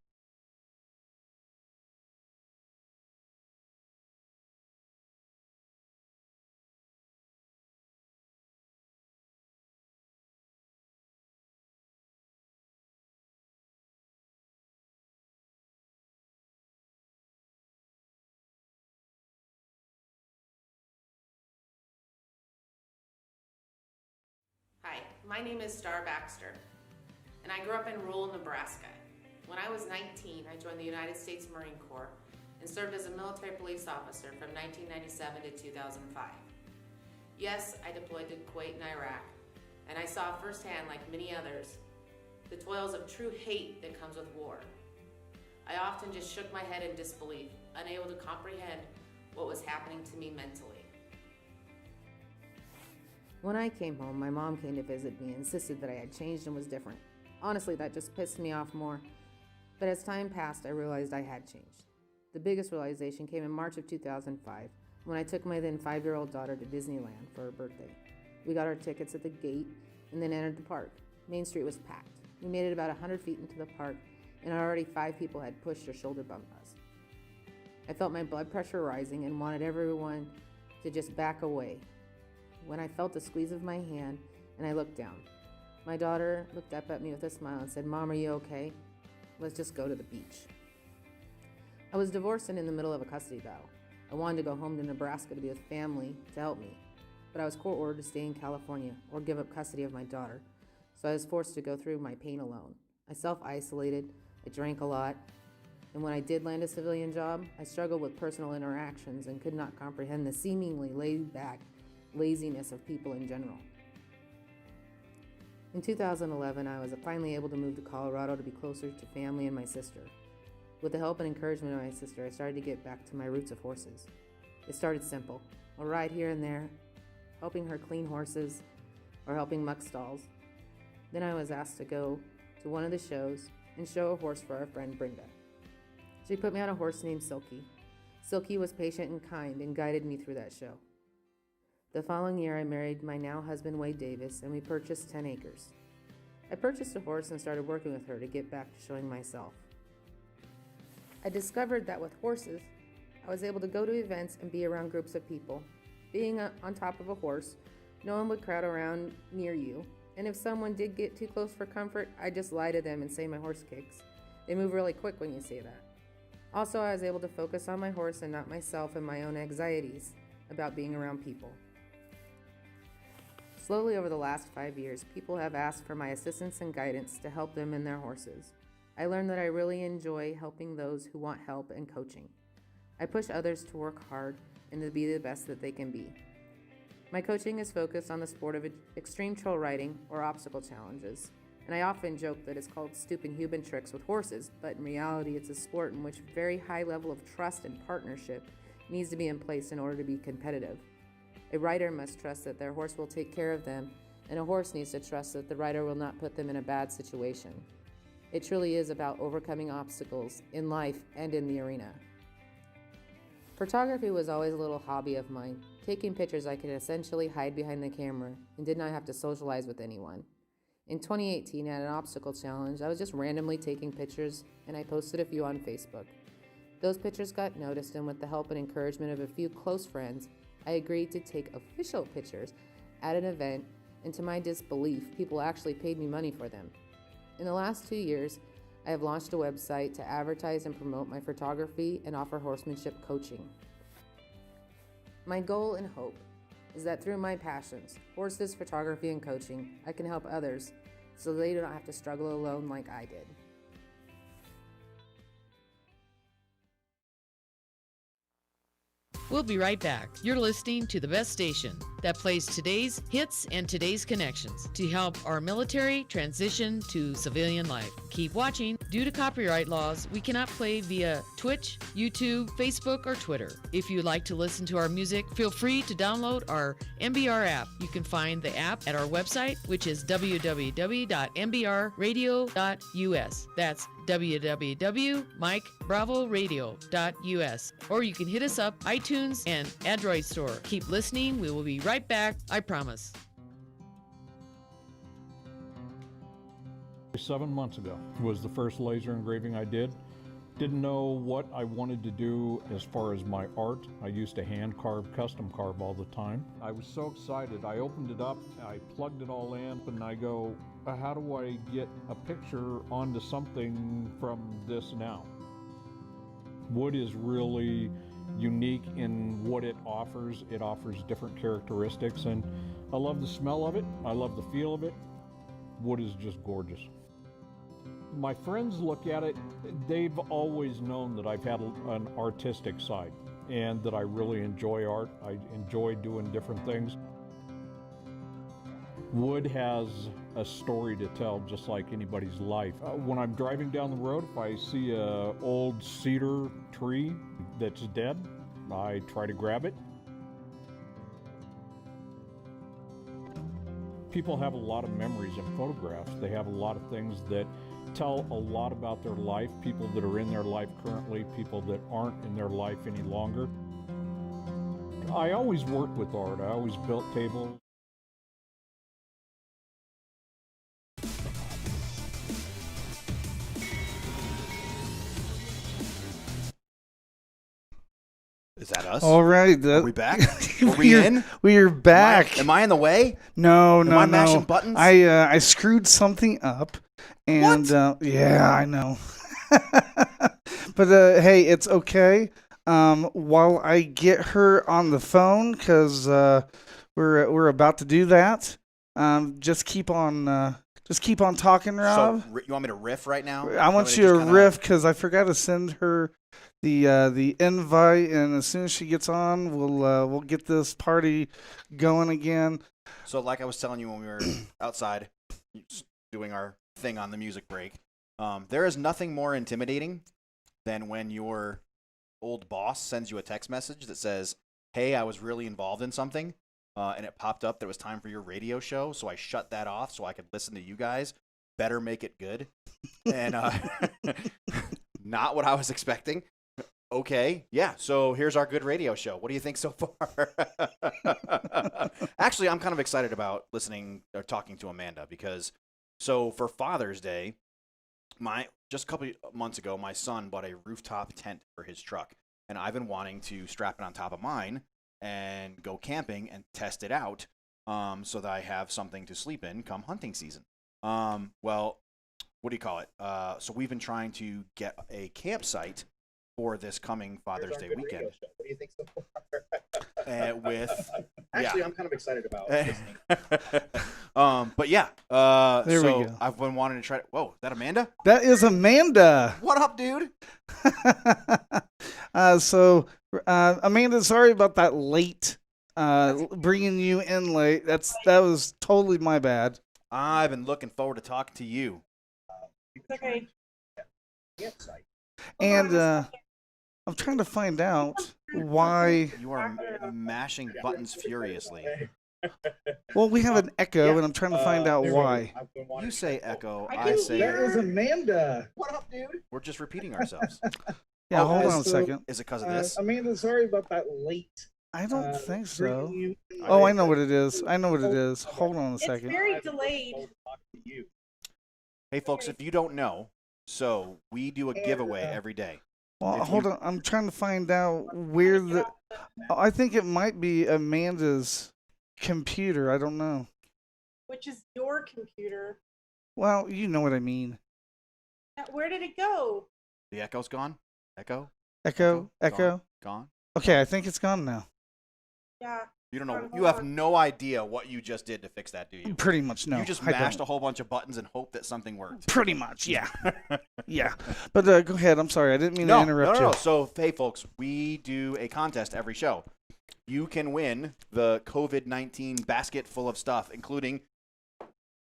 Hi, my name is Star Baxter, and I grew up in rural Nebraska. When I was 19, I joined the United States Marine Corps and served as a military police officer from 1997 to 2005. Yes, I deployed to Kuwait and Iraq, and I saw firsthand, like many others, the toils of true hate that comes with war. I often just shook my head in disbelief, unable to comprehend what was happening to me mentally. When I came home, my mom came to visit me and insisted that I had changed and was different. Honestly, that just pissed me off more. But as time passed, I realized I had changed. The biggest realization came in March of 2005, when I took my then 5-year-old daughter to Disneyland for her birthday. We got our tickets at the gate and then entered the park. Main Street was packed. We made it about 100 feet into the park, and already 5 people had pushed or shoulder bumped us. I felt my blood pressure rising and wanted everyone to just back away. When I felt a squeeze of my hand and I looked down, my daughter looked up at me with a smile and said, "Mom, are you okay? Let's just go to the beach." I was divorced and in the middle of a custody battle. I wanted to go home to Nebraska to be with family to help me, but I was court-ordered to stay in California or give up custody of my daughter, so I was forced to go through my pain alone. I self-isolated, I drank a lot, and when I did land a civilian job, I struggled with personal interactions and could not comprehend the seemingly laid-back laziness of people in general. In 2011, I was finally able to move to Colorado to be closer to family and my sister. With the help and encouragement of my sister, I started to get back to my roots of horses. It started simple, a ride here and there, helping her clean horses or helping muck stalls. Then I was asked to go to one of the shows and show a horse for our friend Brenda. She put me on a horse named Silky. Silky was patient and kind and guided me through that show. The following year, I married my now husband, Wade Davis, and we purchased 10 acres. I purchased a horse and started working with her to get back to showing myself. I discovered that with horses, I was able to go to events and be around groups of people. Being on top of a horse, no one would crowd around near you, and if someone did get too close for comfort, I'd just lie to them and say my horse kicks. They move really quick when you say that. Also, I was able to focus on my horse and not myself and my own anxieties about being around people. Slowly over the last 5 years, people have asked for my assistance and guidance to help them and their horses. I learned that I really enjoy helping those who want help and coaching. I push others to work hard and to be the best that they can be. My coaching is focused on the sport of extreme trail riding or obstacle challenges, and I often joke that it's called stupid human tricks with horses, but in reality it's a sport in which a very high level of trust and partnership needs to be in place in order to be competitive. A rider must trust that their horse will take care of them, and a horse needs to trust that the rider will not put them in a bad situation. It truly is about overcoming obstacles in life and in the arena. Photography was always a little hobby of mine. Taking pictures, I could essentially hide behind the camera and did not have to socialize with anyone. In 2018, at an obstacle challenge, I was just randomly taking pictures, and I posted a few on Facebook. Those pictures got noticed, and with the help and encouragement of a few close friends, I agreed to take official pictures at an event, and to my disbelief, people actually paid me money for them. In the last 2 years, I have launched a website to advertise and promote my photography and offer horsemanship coaching. My goal and hope is that through my passions, horses, photography, and coaching, I can help others so they do not have to struggle alone like I did. We'll be right back. You're listening to the best station that plays today's hits and today's connections to help our military transition to civilian life. Keep watching. Due to copyright laws, we cannot play via Twitch, YouTube, Facebook, or Twitter. If you'd like to listen to our music, feel free to download our MBR app. You can find the app at our website, which is www.mbrradio.us. That's www.MikeBravoRadio.us. Or you can hit us up, iTunes and Android store. Keep listening. We will be right back. I promise. 7 months ago was the first laser engraving I did. Didn't know what I wanted to do as far as my art. I used to hand carve, custom carve all the time. I was so excited. I opened it up, I plugged it all in, and I go, how do I get a picture onto something from this now? Wood is really unique in what it offers. It offers different characteristics, and I love the smell of it. I love the feel of it. Wood is just gorgeous. My friends look at it, they've always known that I've had an artistic side and that I really enjoy art. I enjoy doing different things. Wood has a story to tell, just like anybody's life. When I'm driving down the road, if I see an old cedar tree that's dead, I try to grab it. People have a lot of memories in photographs. They have a lot of things that tell a lot about their life, people that are in their life currently, people that aren't in their life any longer. I always worked with art. I always built tables. Is that us? All right. Are we back? Are we in? We are back. Am I in the way? No, Am I mashing buttons? I screwed something up, and yeah, I know. But hey, it's okay. While I get her on the phone, because we're about to do that. Just keep on talking, Rob. So you want me to riff right now? I want you to riff because I forgot to send her the invite, and as soon as she gets on, we'll get this party going again. So like I was telling you when we were outside doing our thing on the music break, there is nothing more intimidating than when your old boss sends you a text message that says, "Hey, I was really involved in something," and it popped up that it was time for your radio show, so I shut that off so I could listen to you guys. Better make it good. And not what I was expecting. Okay, yeah, so here's our good radio show. What do you think so far? Actually, I'm kind of excited about listening or talking to Amanda because, so for Father's Day, just a couple of months ago, my son bought a rooftop tent for his truck, and I've been wanting to strap it on top of mine and go camping and test it out so that I have something to sleep in come hunting season. Well, what do you call it? So we've been trying to get a campsite for this coming Father's Day weekend. What do you think so far? Actually, I'm kind of excited about listening. But yeah, there we go. I've been wanting to try. Whoa, is that Amanda? That is Amanda. What up, dude? Amanda, sorry about that late, bringing you in late. That was totally my bad. I've been looking forward to talking to you. It's okay. And I'm trying to find out why you are mashing buttons furiously. Well, we have an echo, and I'm trying to find out why. You say echo, I say. That is Amanda. What up, dude? We're just repeating ourselves. Yeah, hold on a second. Is it because of this? Amanda, sorry about that late. I don't think so. Oh, I know what it is. Hold on a second. It's very delayed. Hey, folks, if you don't know, so we do a giveaway every day. Well, hold on. I'm trying to find out where I think it might be Amanda's computer. I don't know. Which is your computer. Well, you know what I mean. Where did it go? The echo's gone? Echo? Gone. Okay, I think it's gone now. Yeah. You don't know. You have no idea what you just did to fix that, do you? Pretty much, no. You just I mashed don't. a whole bunch of buttons and hoped that something worked. Pretty much, yeah. Yeah. But go ahead. I'm sorry. I didn't mean to interrupt you. No. So, hey, folks, we do a contest every show. You can win the COVID-19 basket full of stuff, including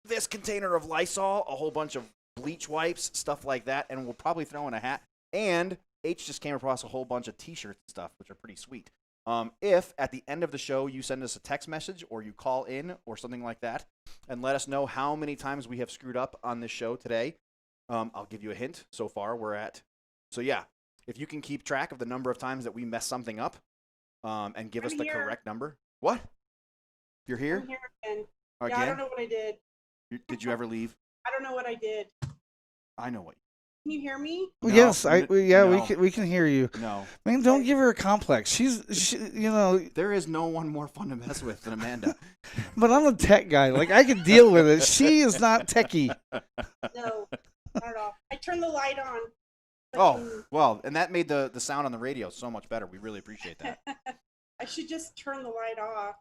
this container of Lysol, a whole bunch of bleach wipes, stuff like that, and we'll probably throw in a hat. And H just came across a whole bunch of T-shirts and stuff, which are pretty sweet. If at the end of the show you send us a text message or you call in or something like that and let us know how many times we have screwed up on this show today, I'll give you a hint. So far so yeah, if you can keep track of the number of times that we mess something up and give us the correct number. What? You're here? I'm here again. Again? Yeah, I don't know what I did. Did you ever leave? I don't know what I did. I know what. Can you hear me? No, yes, no. we can hear you. No. Man, don't give her a complex. She There is no one more fun to mess with than Amanda. But I'm a tech guy. Like, I can deal with it. She is not techie. No, not at all. I turned the light on. Oh, well, and that made the sound on the radio so much better. We really appreciate that. I should just turn the light off.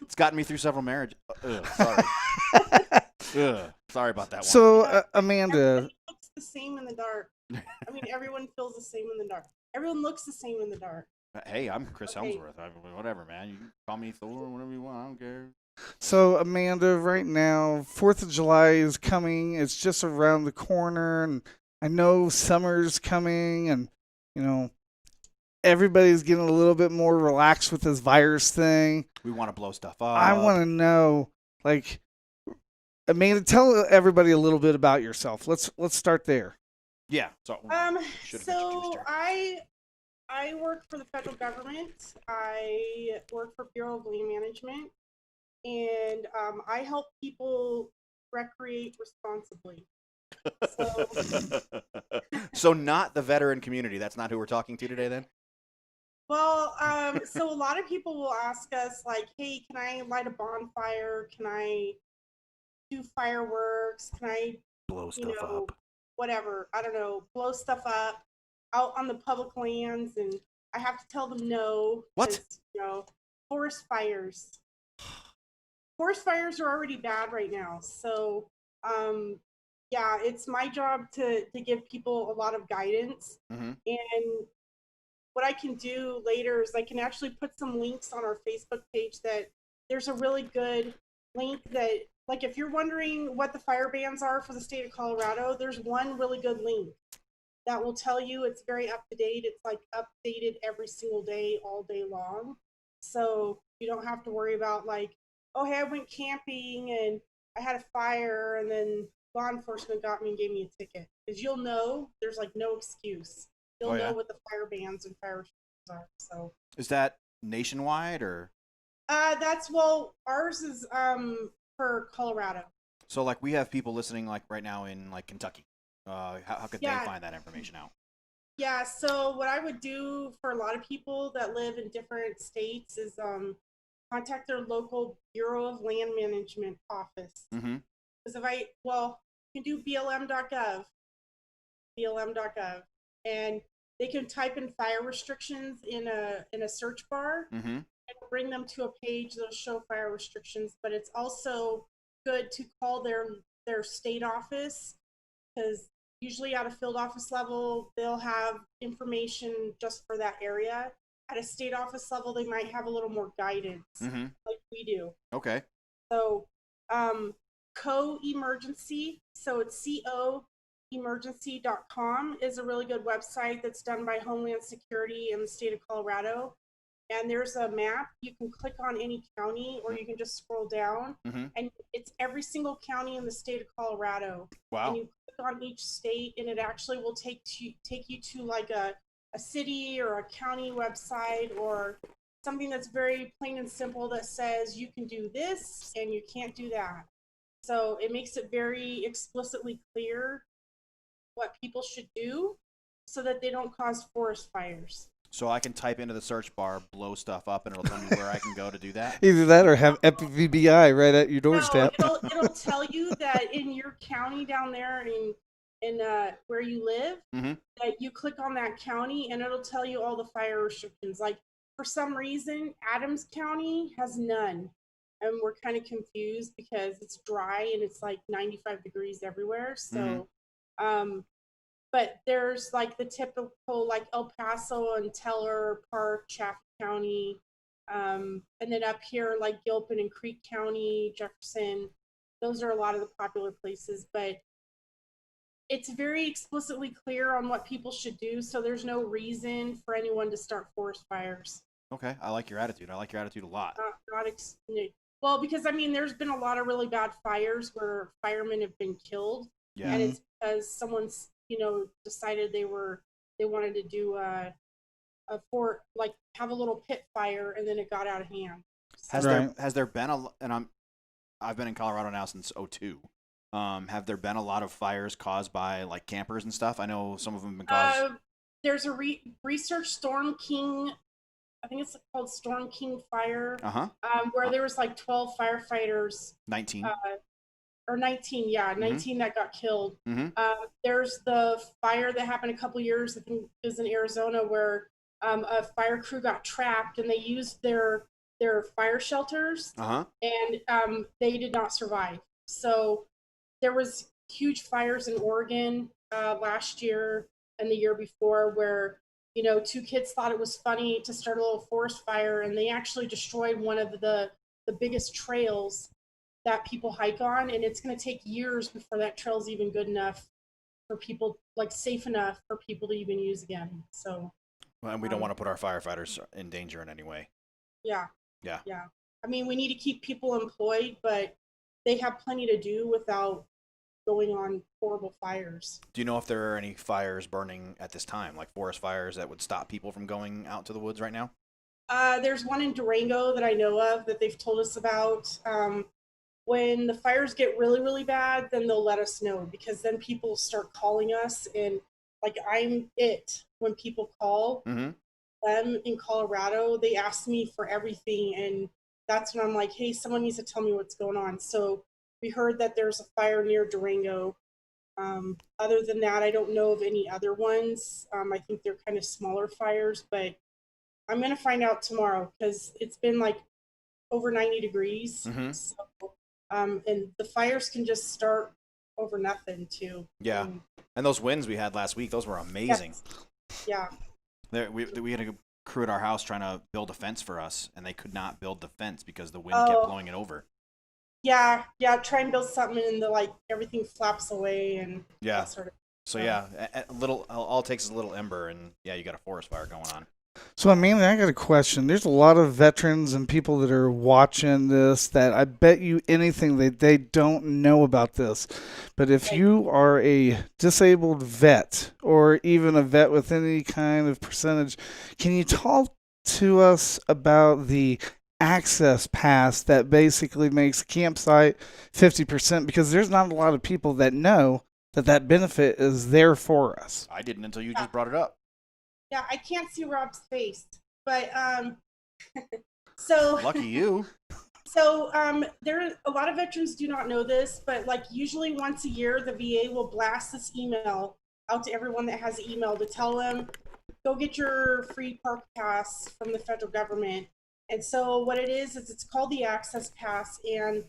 It's gotten me through several marriages. Sorry. Sorry about that one. So, Amanda. Everyone looks the same in the dark. I mean, everyone feels the same in the dark. Everyone looks the same in the dark. Hey, I'm Chris Helmsworth. Whatever, man. You can call me Thor, whatever you want. I don't care. So, Amanda, right now, 4th of July is coming. It's just around the corner, and I know summer's coming, and, everybody's getting a little bit more relaxed with this virus thing. We want to blow stuff up. I want to know, like, Amanda, tell everybody a little bit about yourself. Let's start there. Yeah. So I work for the federal government. I work for Bureau of Land Management, and I help people recreate responsibly. So not the veteran community. That's not who we're talking to today, then. Well, so a lot of people will ask us, like, hey, can I light a bonfire? Can I do fireworks? Can I blow stuff up? Whatever. I don't know, blow stuff up out on the public lands, and I have to tell them no. What? Forest fires. Forest fires are already bad right now. So, yeah, it's my job to give people a lot of guidance. Mm-hmm. And what I can do later is I can actually put some links on our Facebook page that there's a really good link that, like, if you're wondering what the fire bans are for the state of Colorado, there's one really good link that will tell you. It's very up to date. It's like updated every single day, all day long. So you don't have to worry about, like, oh, hey, I went camping and I had a fire and then law enforcement got me and gave me a ticket. Because you'll know there's like no excuse. You'll know what the fire bans and fire restrictions are. So is that nationwide or? Ours is for Colorado. So like we have people listening like right now in like Kentucky. How could they find that information out? Yeah, so what I would do for a lot of people that live in different states is contact their local Bureau of Land Management office. Mm-hmm. Because you can do BLM.gov, and they can type in fire restrictions in a search bar, mm-hmm. and bring them to a page that'll show fire restrictions. But it's also good to call their state office, because usually at a field office level, they'll have information just for that area. At a state office level, they might have a little more guidance, mm-hmm. like we do. Okay. So, Co-Emergency, so it's coemergency.com is a really good website that's done by Homeland Security in the state of Colorado. And there's a map. You can click on any county, or you can just scroll down, mm-hmm. and it's every single county in the state of Colorado. Wow. And you click on each state, and it actually will take you to like a city or a county website, or something that's very plain and simple that says you can do this and you can't do that. So it makes it very explicitly clear what people should do so that they don't cause forest fires. So I can type into the search bar, blow stuff up, and it'll tell me where I can go to do that? Either that or have FBBI right at your doorstep. No, it'll tell you that in your county down there in where you live, mm-hmm. that you click on that county and it'll tell you all the fire restrictions. Like, for some reason, Adams County has none. And we're kind of confused because it's dry and it's like 95 degrees everywhere. So, mm-hmm. But there's like the typical, like El Paso and Teller Park, Chaffee County, and then up here like Gilpin and Creek County, Jefferson. Those are a lot of the popular places, but it's very explicitly clear on what people should do. So there's no reason for anyone to start forest fires. Okay, I like your attitude. I like your attitude a lot. Well, because I mean, there's been a lot of really bad fires where firemen have been killed, and it's because someone's decided they wanted to do have a little pit fire, and then it got out of hand. Has there been I've been in Colorado now since 2002. Have there been a lot of fires caused by like campers and stuff? I know some of them have been caused. There's a research Storm King. I think it's called Storm King Fire. Where there was like 12 firefighters. 19. Or 19, yeah, 19 mm-hmm. that got killed. Mm-hmm. There's the fire that happened a couple years, I think it was in Arizona, where a fire crew got trapped and they used their fire shelters, and they did not survive. So there was huge fires in Oregon last year and the year before where, two kids thought it was funny to start a little forest fire, and they actually destroyed one of the biggest trails that people hike on, and it's going to take years before that trail's even good enough for people, like safe enough for people to even use again. So Well, and we don't want to put our firefighters in danger in any way. Yeah. Yeah. Yeah. I mean, we need to keep people employed, but they have plenty to do without going on horrible fires. Do you know if there are any fires burning at this time, like forest fires that would stop people from going out to the woods right now? There's one in Durango that I know of that they've told us about. When the fires get really, really bad, then they'll let us know, because then people start calling us, and like I'm it when people call them in Colorado, they ask me for everything, and that's when I'm like, hey, someone needs to tell me what's going on. So we heard that there's a fire near Durango. Other than that, I don't know of any other ones. I think they're kind of smaller fires, but I'm going to find out tomorrow, because it's been like over 90 degrees. So, and the fires can just start over nothing too. Yeah. And those winds we had last week, those were amazing. Yes. Yeah. We had a crew at our house trying to build a fence for us, and they could not build the fence because the wind kept blowing it over. Yeah. Try and build something, and everything flaps away and that sort of. So yeah, all it takes is a little ember, and yeah, you got a forest fire going on. So, Amanda, I got a question. There's a lot of veterans and people that are watching this that I bet you anything that they don't know about this. But if you are a disabled vet, or even a vet with any kind of percentage, can you talk to us about the access pass that basically makes a campsite 50%? Because there's not a lot of people that know that benefit is there for us. I didn't until you just brought it up. Yeah, I can't see Rob's face, but so lucky you. So there, a lot of veterans do not know this, but like usually once a year, the VA will blast this email out to everyone that has an email to tell them, go get your free park pass from the federal government. And so what it is it's called the Access Pass, and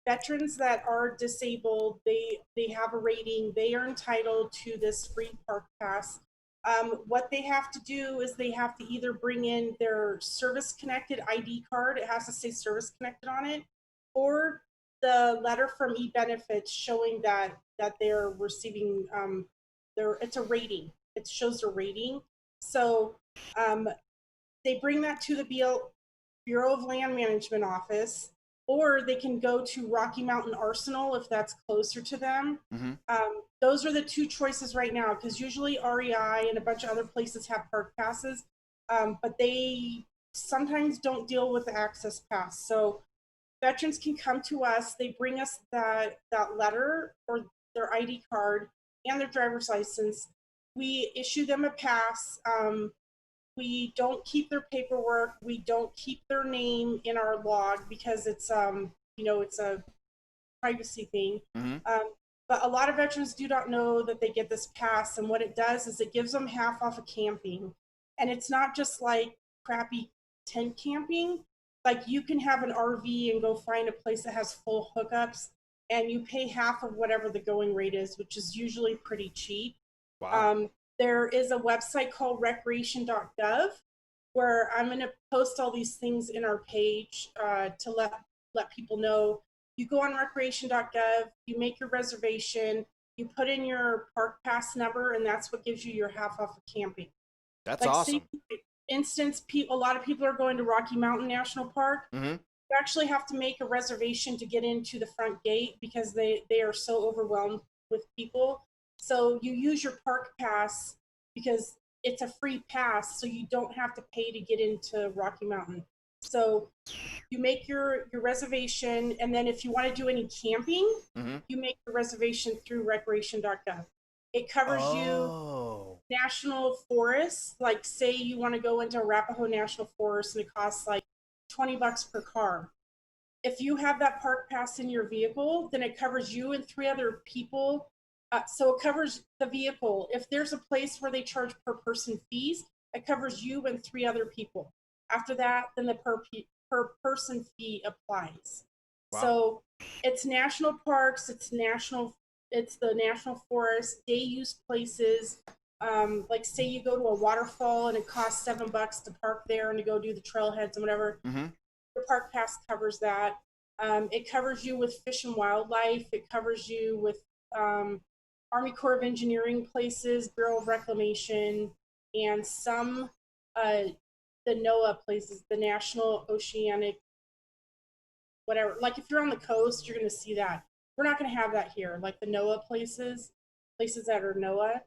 veterans that are disabled, they have a rating, they are entitled to this free park pass. What they have to do is they have to either bring in their service-connected ID card, it has to say service-connected on it, or the letter from eBenefits showing that they're receiving, it's a rating. It shows a rating. So they bring that to the Bureau of Land Management office, or they can go to Rocky Mountain Arsenal if that's closer to them. Those are the two choices right now, because usually REI and a bunch of other places have park passes, but they sometimes don't deal with the access pass. So veterans can come to us, they bring us that letter or their ID card and their driver's license. We issue them a pass. We don't keep their paperwork. We don't keep their name in our log because it's it's a privacy thing. But a lot of veterans do not know that they get this pass, and what it does is it gives them half off of camping. And it's not just like crappy tent camping. Like you can have an RV and go find a place that has full hookups, and you pay half of whatever the going rate is, which is usually pretty cheap. Wow. There is a website called recreation.gov where I'm going to post all these things in our page to let people know. You go on recreation.gov, you make your reservation, you put in your park pass number, and that's what gives you your half off of camping. That's awesome. Say, for instance, a lot of people are going to Rocky Mountain National Park. You actually have to make a reservation to get into the front gate because they are so overwhelmed with people. So you use your park pass because it's a free pass, so you don't have to pay to get into Rocky Mountain. So you make your reservation, and then if you want to do any camping, you make the reservation through recreation.gov. It covers you national forests. Like say you want to go into Arapahoe National Forest and it costs like $20 per car. If you have that park pass in your vehicle, then it covers you and 3 other people. So it covers the vehicle. If there's a place where they charge per person fees, it covers you and 3 other people. After that, then the per person fee applies. Wow. So it's national parks, it's the national forest, day use places. Like say you go to a waterfall and it costs $7 to park there and to go do the trailheads and whatever. The park pass covers that. It covers you with fish and wildlife. It covers you with Army Corps of Engineering places, Bureau of Reclamation, and some the NOAA places, the National Oceanic, whatever. Like if you're on the coast, you're going to see that. We're not going to have that here. Like the NOAA places that are NOAA.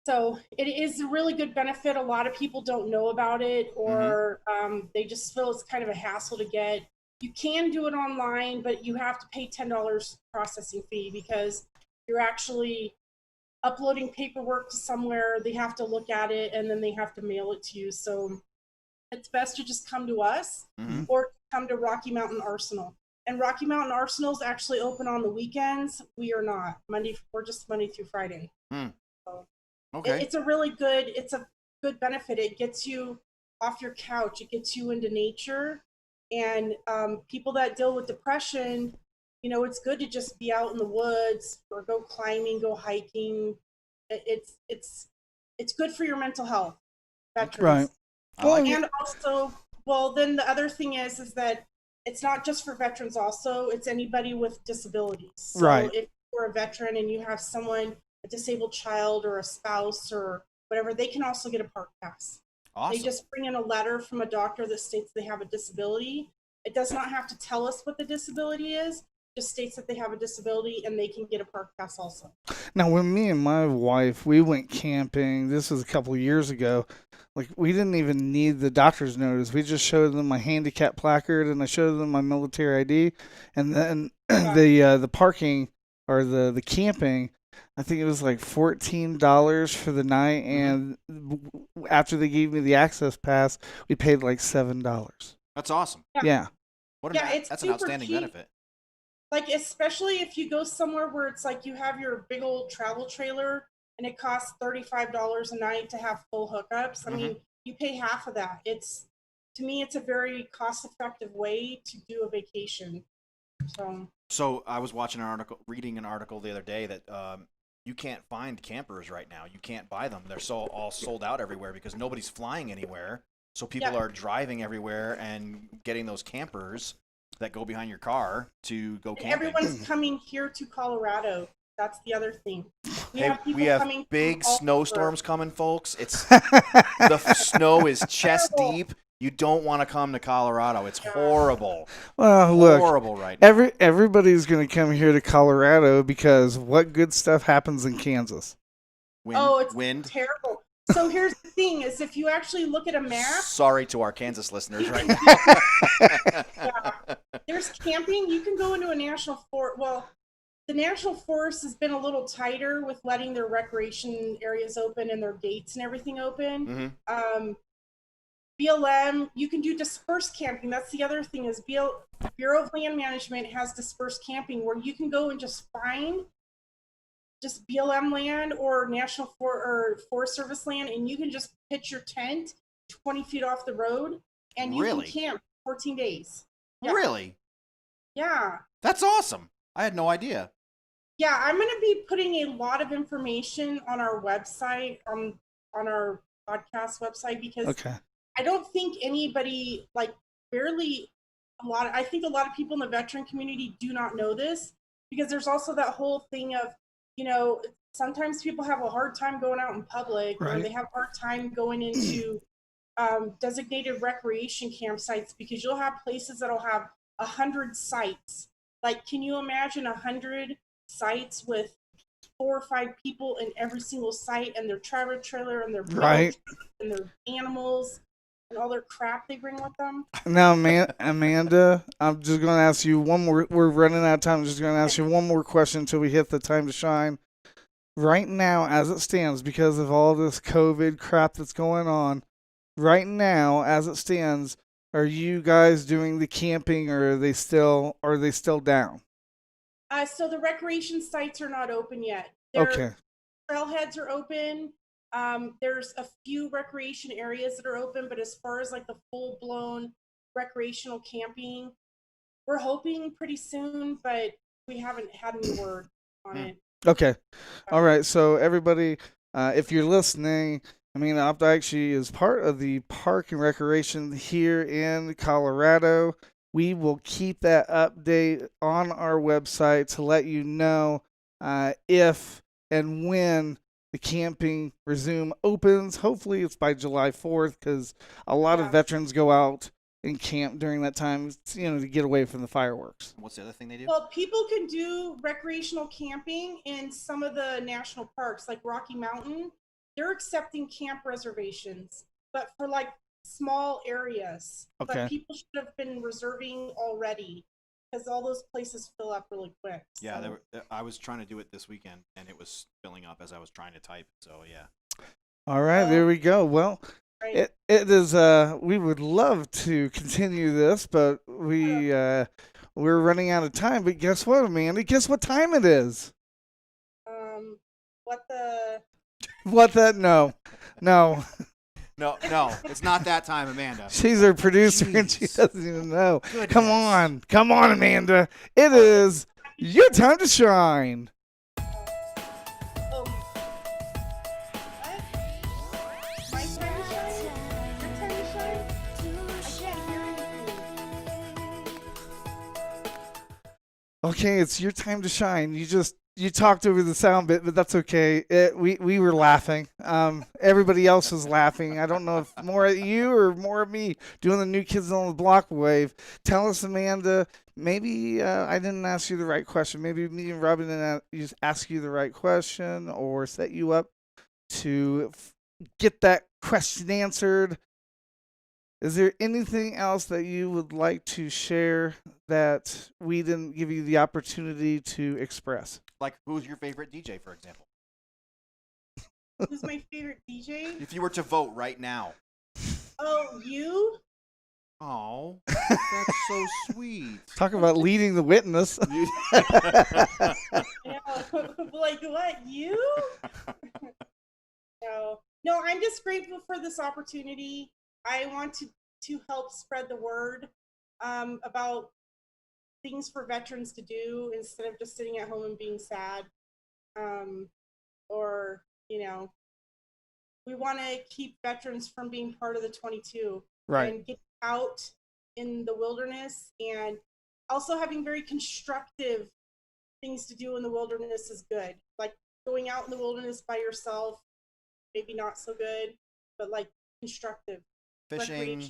So it is a really good benefit. A lot of people don't know about it, or they just feel it's kind of a hassle to get. You can do it online, but you have to pay $10 processing fee because you're actually uploading paperwork to somewhere. They have to look at it and then they have to mail it to you. So it's best to just come to us or come to Rocky Mountain Arsenal. And Rocky Mountain Arsenal is actually open on the weekends. We are not. We're just Monday through Friday. So Okay. it's a good benefit. It gets you off your couch. It gets you into nature. And people that deal with depression, it's good to just be out in the woods or go climbing, go hiking. It's good for your mental health, veterans. Right. And also, then the other thing is that it's not just for veterans also, it's anybody with disabilities. So Right. if you're a veteran and you have someone, a disabled child or a spouse or whatever, they can also get a park pass. Awesome. They just bring in a letter from a doctor that states they have a disability. It does not have to tell us what the disability is, just states that they have a disability and they can get a park pass also. Now, when me and my wife, we went camping, this was a couple of years ago, like we didn't even need the doctor's notice. We just showed them my handicap placard and I showed them my military ID. And then the parking or the camping, I think it was like $14 for the night. And after they gave me the access pass, we paid like $7. That's awesome. Yeah. That's an outstanding benefit. Like, especially if you go somewhere where it's like you have your big old travel trailer and it costs $35 a night to have full hookups. I mean, you pay half of that. To me, it's a very cost-effective way to do a vacation. So I was reading an article the other day that you can't find campers right now. You can't buy them. They're all sold out everywhere because nobody's flying anywhere. So people are driving everywhere and getting those campers that go behind your car to go camping. Everyone's coming here to Colorado. That's the other thing. We have big snowstorms coming, folks. The snow is chest deep. You don't want to come to Colorado. It's horrible. Well, look, horrible right now. Everybody's going to come here to Colorado because what good stuff happens in Kansas? Wind. Terrible. So here's the thing: is if you actually look at a map. Sorry to our Kansas listeners right now. There's camping. You can go into a national forest. Well, the national forest has been a little tighter with letting their recreation areas open and their gates and everything open. BLM, you can do dispersed camping. That's the other thing is Bureau of Land Management has dispersed camping where you can go and just find just BLM land or National Forest Service land, and you can just pitch your tent 20 feet off the road, and you can camp 14 days. Yeah. Really? Yeah. That's awesome. I had no idea. Yeah, I'm going to be putting a lot of information on our website, on our podcast website, because I don't think anybody, I think a lot of people in the veteran community do not know this, because there's also that whole thing of, sometimes people have a hard time going out in public, or they have a hard time going into designated recreation campsites, because you'll have places that'll have 100 sites. Like, can you imagine 100 sites with 4 or 5 people in every single site, and their travel trailer and their and their animals and all their crap they bring with them? Now, Amanda, I'm just going to ask you one more. We're running out of time. I'm just going to ask you one more question until we hit the time to shine. Right now, as it stands, because of all this COVID crap that's going on, right now, as it stands, are you guys doing the camping, or are they still down? So the recreation sites are not open yet. Trailheads are open. There's a few recreation areas that are open, but as far as like the full-blown recreational camping, we're hoping pretty soon, but we haven't had any word on it. Okay. All right. So everybody, if you're listening, Amanda Opdyke, she is part of the Park and Recreation here in Colorado. We will keep that update on our website to let you know if and when the camping resume opens. Hopefully it's by July 4th because a lot of veterans go out and camp during that time, to get away from the fireworks. What's the other thing they do? Well, people can do recreational camping in some of the national parks, like Rocky Mountain. They're accepting camp reservations, but for like small areas. Okay. But people should have been reserving already because all those places fill up really quick. Yeah, so. I was trying to do it this weekend, and it was filling up as I was trying to type. So yeah. All right, there we go. Well, Right. it is. We would love to continue this, but we're running out of time. But guess what, Amanda? Guess what time it is? What the? What that? No. No, it's not that time, Amanda. She's our producer and she doesn't even know. Goodness. Come on, Amanda. It is your time to shine. My time to shine? Your time to shine? I can't hear anything. Okay, it's your time to shine. You talked over the sound bit, but that's okay. We were laughing. Everybody else was laughing. I don't know if more at you or more at me doing the New Kids on the Block wave. Tell us, Amanda, maybe I didn't ask you the right question. Maybe me and Robin didn't ask you the right question or set you up to get that question answered. Is there anything else that you would like to share that we didn't give you the opportunity to express? Like, who's your favorite DJ, for example? Who's my favorite DJ? If you were to vote right now. Oh, you? Oh, that's so sweet. Talk about leading the witness. Like what? You? No, I'm just grateful for this opportunity. I want to help spread the word about things for veterans to do instead of just sitting at home and being sad. Or, we want to keep veterans from being part of the 22. Right. And get out in the wilderness, and also having very constructive things to do in the wilderness is good. Like going out in the wilderness by yourself, maybe not so good, but like constructive. Fishing,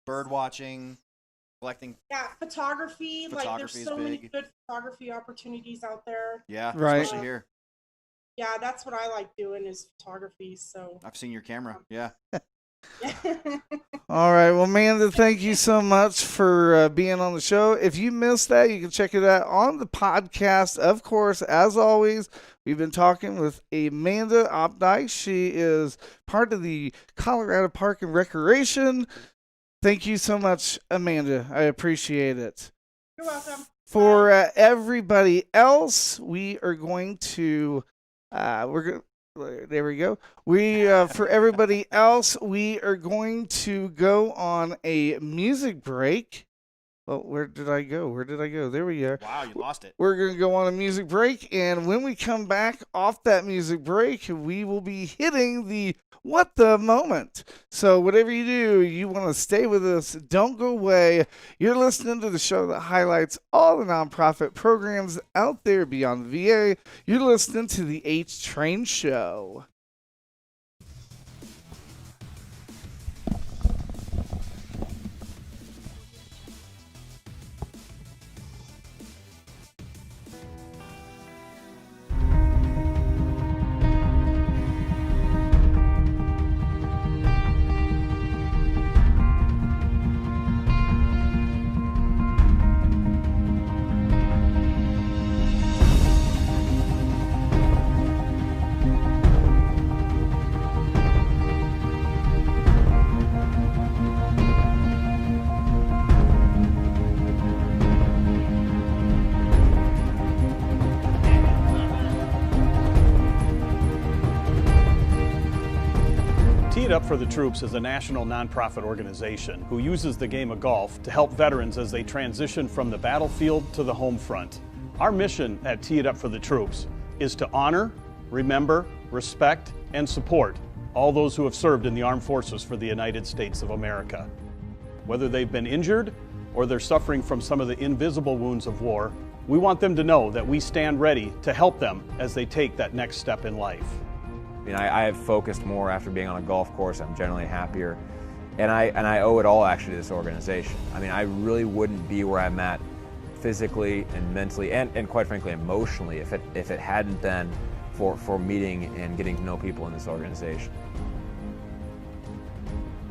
bird watching, collecting. Yeah, photography. Like there's is so many big. good photography opportunities out there. Yeah, right. Especially here. Yeah, that's what I like doing is photography. So I've seen your camera. Yeah. All right. Well, Amanda, thank you so much for being on the show. If you missed that, you can check it out on the podcast. Of course, as always, we've been talking with Amanda Opdyke. She is part of the Colorado Park and Recreation. Thank you so much, Amanda. I appreciate it. You're welcome. For everybody else, we are going to there we go. For everybody else, we are going to go on a music break. Well, where did I go? There we are. Wow, you lost it. We're going to go on a music break, and when we come back off that music break, we will be hitting the What the Moment. So whatever you do, you want to stay with us. Don't go away. You're listening to the show that highlights all the nonprofit programs out there beyond the VA. You're listening to the HTrain Show. Tee It Up for the Troops is a national nonprofit organization who uses the game of golf to help veterans as they transition from the battlefield to the home front. Our mission at Tee It Up for the Troops is to honor, remember, respect, and support all those who have served in the armed forces for the United States of America. Whether they've been injured or they're suffering from some of the invisible wounds of war, we want them to know that we stand ready to help them as they take that next step in life. I mean, I have focused more after being on a golf course. I'm generally happier. And I owe it all actually to this organization. I mean, I really wouldn't be where I'm at physically and mentally and quite frankly emotionally if it hadn't been for meeting and getting to know people in this organization.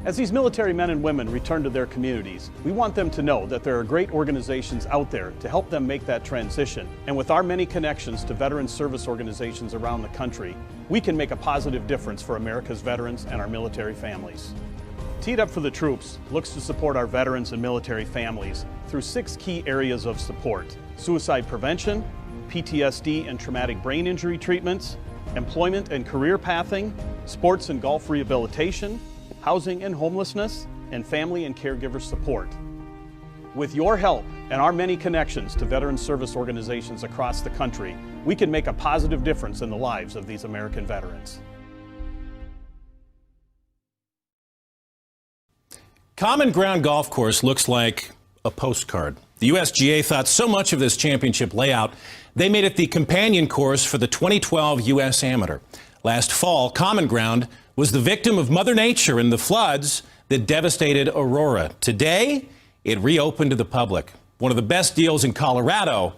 As these military men and women return to their communities, we want them to know that there are great organizations out there to help them make that transition. And with our many connections to veteran service organizations around the country, we can make a positive difference for America's veterans and our military families. Teed Up for the Troops looks to support our veterans and military families through 6 key areas of support: suicide prevention, PTSD and traumatic brain injury treatments, employment and career pathing, sports and golf rehabilitation, housing and homelessness, and family and caregiver support. With your help and our many connections to veteran service organizations across the country, we can make a positive difference in the lives of these American veterans. Common Ground Golf Course looks like a postcard. The USGA thought so much of this championship layout, they made it the companion course for the 2012 U.S. Amateur. Last fall, Common Ground was the victim of Mother Nature and the floods that devastated Aurora. Today, it reopened to the public. One of the best deals in Colorado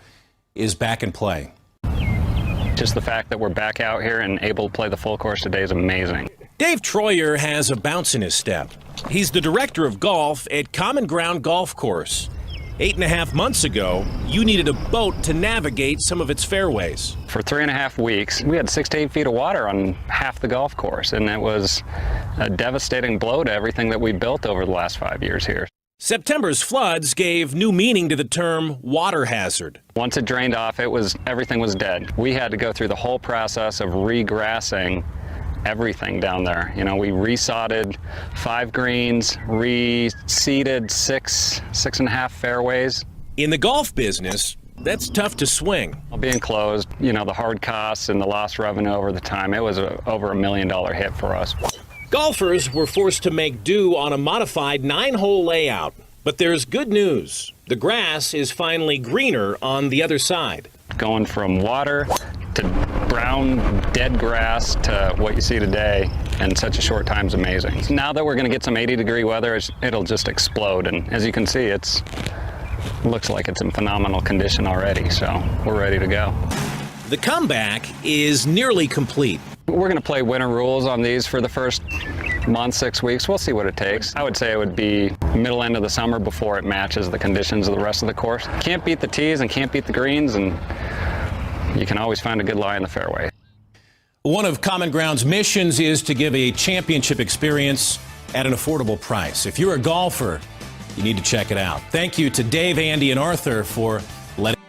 is back in play. Just the fact that we're back out here and able to play the full course today is amazing. Dave Troyer has a bounce in his step. He's the director of golf at Common Ground Golf Course. 8.5 months ago, you needed a boat to navigate some of its fairways. For 3.5 weeks, we had 6 to 8 feet of water on half the golf course, and it was a devastating blow to everything that we built over the last 5 years here. September's floods gave new meaning to the term water hazard. Once it drained off, everything was dead. We had to go through the whole process of regrassing everything down there. You know, we resodded 5 greens, reseeded 6.5 fairways. In the golf business, that's tough to swing. Being closed, you know, the hard costs and the lost revenue over the time, it was over $1 million hit for us. Golfers were forced to make do on a modified 9-hole layout. But there's good news. The grass is finally greener on the other side. Going from water to brown, dead grass to what you see today in such a short time is amazing. Now that we're going to get some 80-degree weather, it'll just explode. And as you can see, it looks like it's in phenomenal condition already, so we're ready to go. The comeback is nearly complete. We're going to play winter rules on these for the first month, 6 weeks. We'll see what it takes. I would say it would be middle end of the summer before it matches the conditions of the rest of the course. Can't beat the tees and can't beat the greens, and you can always find a good lie in the fairway. One of Common Ground's missions is to give a championship experience at an affordable price. If you're a golfer, you need to check it out. Thank you to Dave, Andy, and Arthur for letting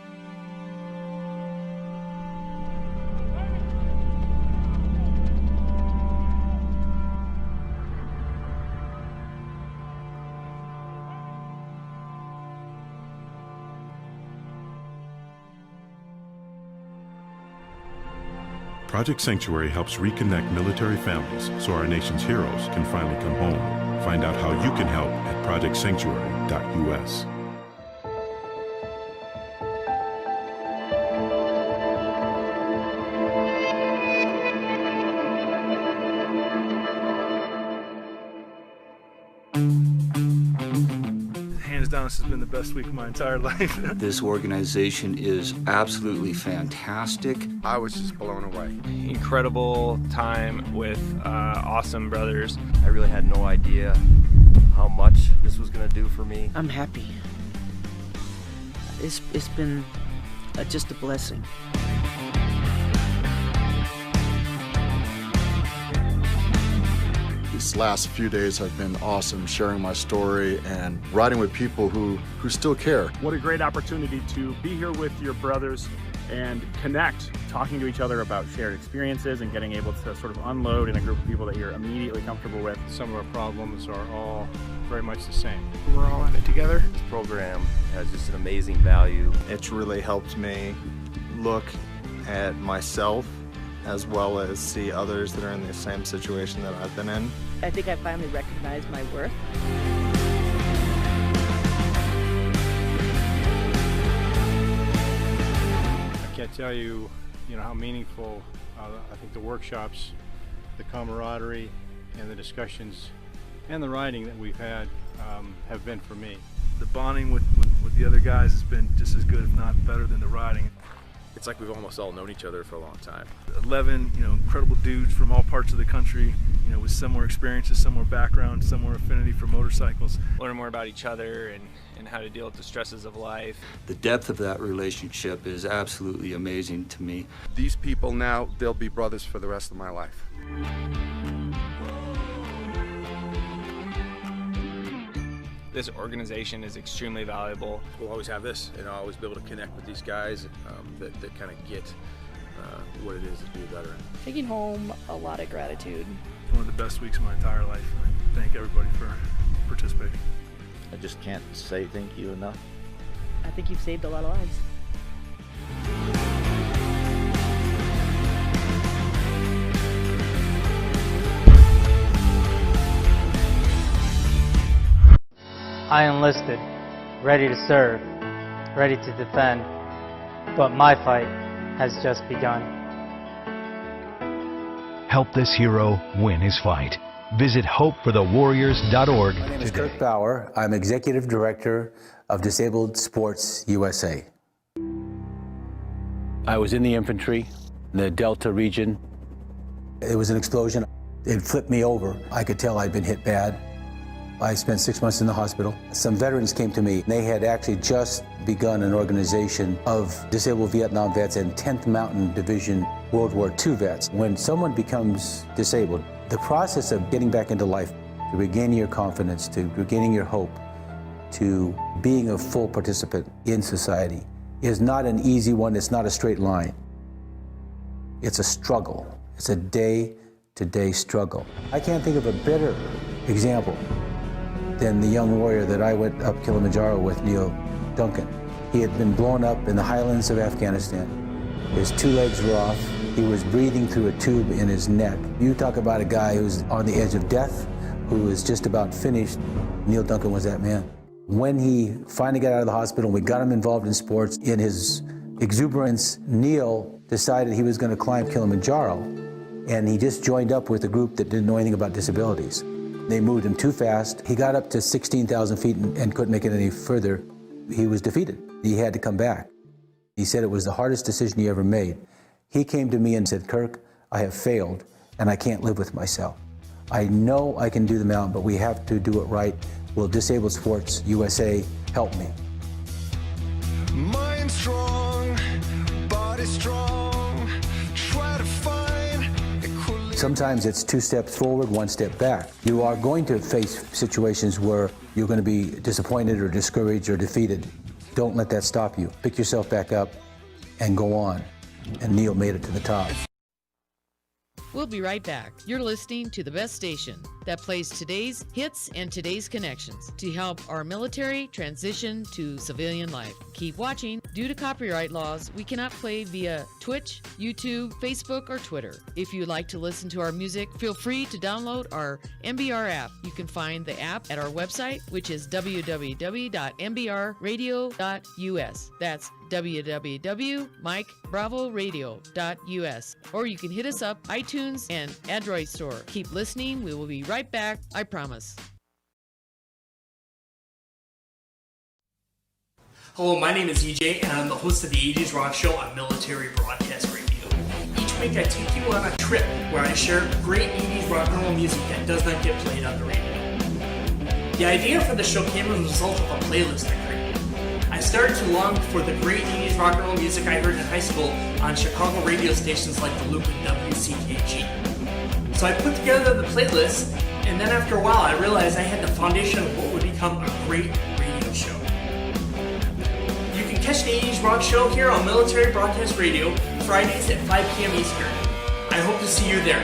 Project Sanctuary helps reconnect military families so our nation's heroes can finally come home. Find out how you can help at projectsanctuary.us. Hands down, this has been the best week of my entire life. This organization is absolutely fantastic. I was just blown away. Incredible time with awesome brothers. I really had no idea how much this was going to do for me. I'm happy. It's been just a blessing. These last few days have been awesome, sharing my story and riding with people who still care. What a great opportunity to be here with your brothers and connect, talking to each other about shared experiences and getting able to sort of unload in a group of people that you're immediately comfortable with. Some of our problems are all very much the same. We're all in it together. This program has just an amazing value. It's really helped me look at myself as well as see others that are in the same situation that I've been in. I think I finally recognized my worth. I can't tell you, how meaningful I think the workshops the camaraderie and the discussions and the riding that we've had have been for me. The bonding with the other guys has been just as good, if not better, than the riding. It's like we've almost all known each other for a long time. 11, incredible dudes from all parts of the country, with similar experiences, similar backgrounds, similar affinity for motorcycles. Learn more about each other and how to deal with the stresses of life. The depth of that relationship is absolutely amazing to me. These people now, they'll be brothers for the rest of my life. This organization is extremely valuable. We'll always have this, and I'll always be able to connect with these guys that kind of get what it is to be a veteran. Taking home a lot of gratitude. One of the best weeks of my entire life. I thank everybody for participating. I just can't say thank you enough. I think you've saved a lot of lives. I enlisted, ready to serve, ready to defend, but my fight has just begun. Help this hero win his fight. Visit hopeforthewarriors.org My name is today. Kirk Bauer. I'm Executive Director of Disabled Sports USA. I was in the infantry, in the Delta region. It was an explosion. It flipped me over. I could tell I'd been hit bad. I spent 6 months in the hospital. Some veterans came to me. They had actually just begun an organization of disabled Vietnam vets and 10th Mountain Division World War II vets. When someone becomes disabled, the process of getting back into life, to regaining your confidence, to regaining your hope, to being a full participant in society is not an easy one. It's not a straight line. It's a struggle. It's a day-to-day struggle. I can't think of a better example than the young warrior that I went up Kilimanjaro with, Neil Duncan. He had been blown up in the highlands of Afghanistan. His 2 legs were off. He was breathing through a tube in his neck. You talk about a guy who's on the edge of death, who is just about finished. Neil Duncan was that man. When he finally got out of the hospital, we got him involved in sports. In his exuberance, Neil decided he was going to climb Kilimanjaro, and he just joined up with a group that didn't know anything about disabilities. They moved him too fast. He got up to 16,000 feet and couldn't make it any further. He was defeated. He had to come back. He said it was the hardest decision he ever made. He came to me and said, Kirk, I have failed and I can't live with myself. I know I can do the mountain, but we have to do it right. Will Disabled Sports USA help me? Mind strong, body strong, try to find. Sometimes it's 2 steps forward, 1 step back. You are going to face situations where you're going to be disappointed or discouraged or defeated. Don't let that stop you. Pick yourself back up and go on. And Neil made it to the top. We'll be right back. You're listening to the best station that plays today's hits and today's connections to help our military transition to civilian life. Keep watching. Due to copyright laws, we cannot play via Twitch, YouTube, Facebook, or Twitter. If you'd like to listen to our music, feel free to download our MBR app. You can find the app at our website, which is www.mbrradio.us. That's www.mikebravoradio.us. Or you can hit us up iTunes and Android store. Keep listening. We will be right back. I promise. Hello, my name is EJ, and I'm the host of the 80s Rock Show on Military Broadcast Radio. Each week I take you on a trip where I share great 80s rock and roll music that does not get played on the radio. The idea for the show came as a result of a playlist I created. I started to long for the great 80s rock and roll music I heard in high school on Chicago radio stations like the Loop and WCKG. So I put together the playlist, and then after a while I realized I had the foundation of what would become a great radio show. You can catch the 80s Rock Show here on Military Broadcast Radio, Fridays at 5 p.m. Eastern. I hope to see you there.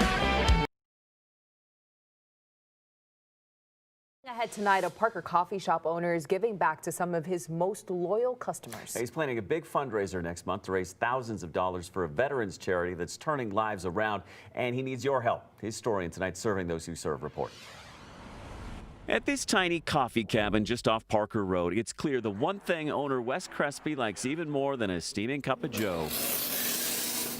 Ahead tonight, a Parker coffee shop owner is giving back to some of his most loyal customers. He's planning a big fundraiser next month to raise thousands of dollars for a veterans charity that's turning lives around, and he needs your help. His story in tonight's Serving Those Who Serve report. At this tiny coffee cabin just off Parker Road, it's clear the one thing owner Wes Crespi likes even more than a steaming cup of joe.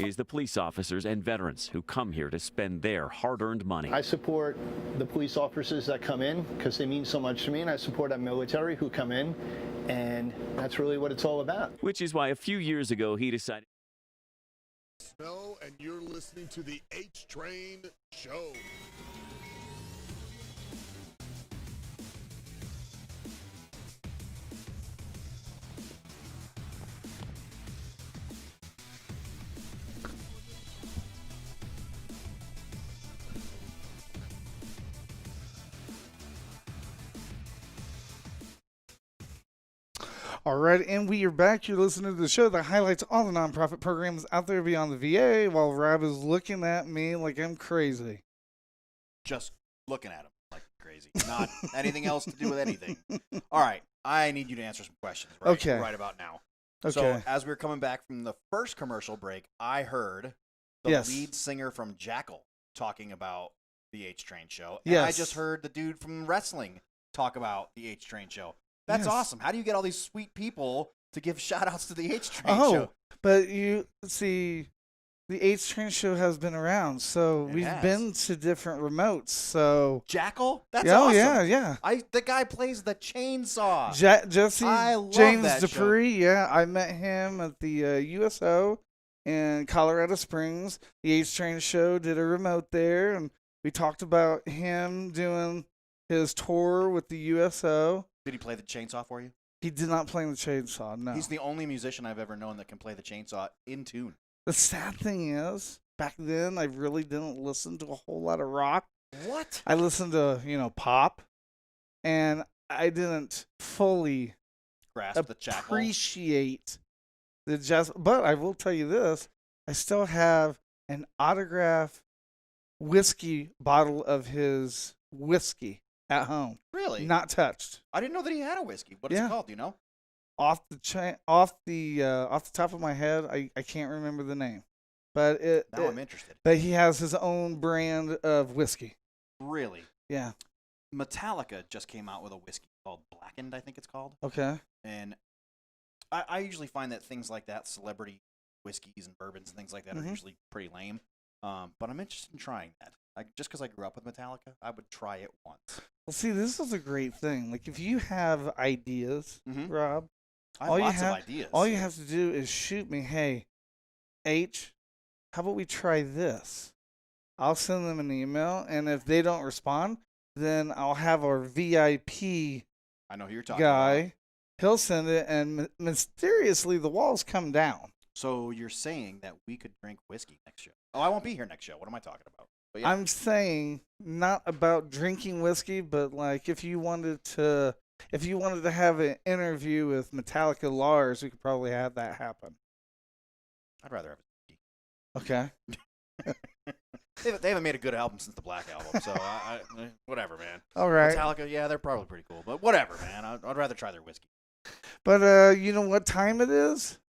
is the police officers and veterans who come here to spend their hard-earned money. I support the police officers that come in because they mean so much to me, and I support our military who come in, and that's really what it's all about. Which is why a few years ago he decided. Snow, and you're listening to the HTrain Show. All right, and we are back. You're listening to the show that highlights all the nonprofit programs out there beyond the VA, while Rob is looking at me like I'm crazy. Just looking at him like crazy. Not anything else to do with anything. All right, I need you to answer some questions right about now. Okay. So as we were coming back from the first commercial break, I heard the lead singer from Jackal talking about the HTrain Show. And I just heard the dude from wrestling talk about the HTrain Show. That's awesome. How do you get all these sweet people to give shout-outs to the HTrain Show? But you see, the HTrain Show has been around, so we've been to different remotes. So Jackal? That's awesome. Yeah. The guy plays the chainsaw. Jesse I love James that Dupree, I met him at the USO in Colorado Springs. The HTrain Show did a remote there, and we talked about him doing his tour with the USO. Did he play the chainsaw for you? He did not play the chainsaw, no. He's the only musician I've ever known that can play the chainsaw in tune. The sad thing is, back then, I really didn't listen to a whole lot of rock. What? I listened to, pop, and I didn't fully grasp the Jackal. Appreciate the jazz. But I will tell you this, I still have an autographed whiskey bottle of his whiskey at home. Really? Not touched. I didn't know that he had a whiskey. What is it called? Do you know? Off the top of my head, I can't remember the name. But I'm interested. But he has his own brand of whiskey. Really? Yeah. Metallica just came out with a whiskey called Blackened, I think it's called. Okay. And I usually find that things like that, celebrity whiskeys and bourbons and things like that, are usually pretty lame. But I'm interested in trying that. Just because I grew up with Metallica, I would try it once. Well, see, this is a great thing. Like, if you have ideas, Rob, I have lots of ideas. All you have to do is shoot me, hey, H, how about we try this? I'll send them an email, and if they don't respond, then I'll have our VIP I know who you're talking guy. about. He'll send it, and mysteriously, the walls come down. So you're saying that we could drink whiskey next show? Oh, I won't be here next show. What am I talking about? But yeah. I'm saying not about drinking whiskey, but like if you wanted to have an interview with Metallica Lars, we could probably have that happen. I'd rather have a whiskey. Okay. They haven't made a good album since the Black Album, so whatever, man. All right. Metallica, yeah, they're probably pretty cool, but whatever, man. I'd rather try their whiskey. But you know what time it is?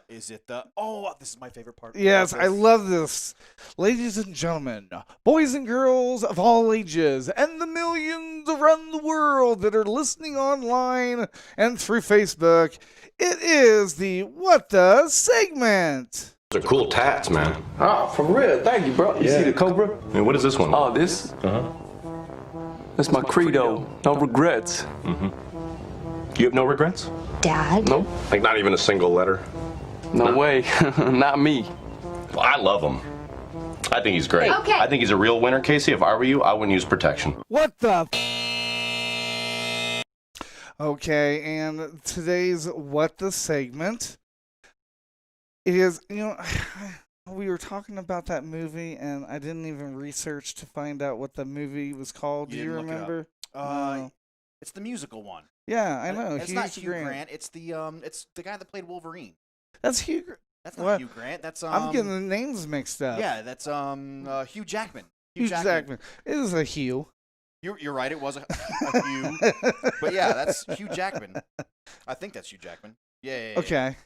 Is it this is my favorite part. Yes, I love this. Ladies and gentlemen, boys and girls of all ages, and the millions around the world that are listening online and through Facebook, it is the What The segment. Those are cool tats, man. Oh, for real. Thank you, bro. You see the Cobra? And what is this one? Oh, this? That's my credo. No regrets. You have no regrets? Dad? No? Like not even a single letter? No way. Not me. Well, I love him. I think he's great. Okay. I think he's a real winner, Casey. If I were you, I wouldn't use protection. What the Okay, and today's What The segment is, we were talking about that movie, and I didn't even research to find out what the movie was called. Do you remember? It's the musical one. Yeah, I know. It's not Hugh Grant. It's the guy that played Wolverine. That's Hugh Grant. That's not Hugh Grant. That's I'm getting the names mixed up. Yeah, that's Hugh Jackman. Hugh Jackman. It is a Hugh. You're right. It was a Hugh. But yeah, that's Hugh Jackman. I think that's Hugh Jackman. Yeah. Okay.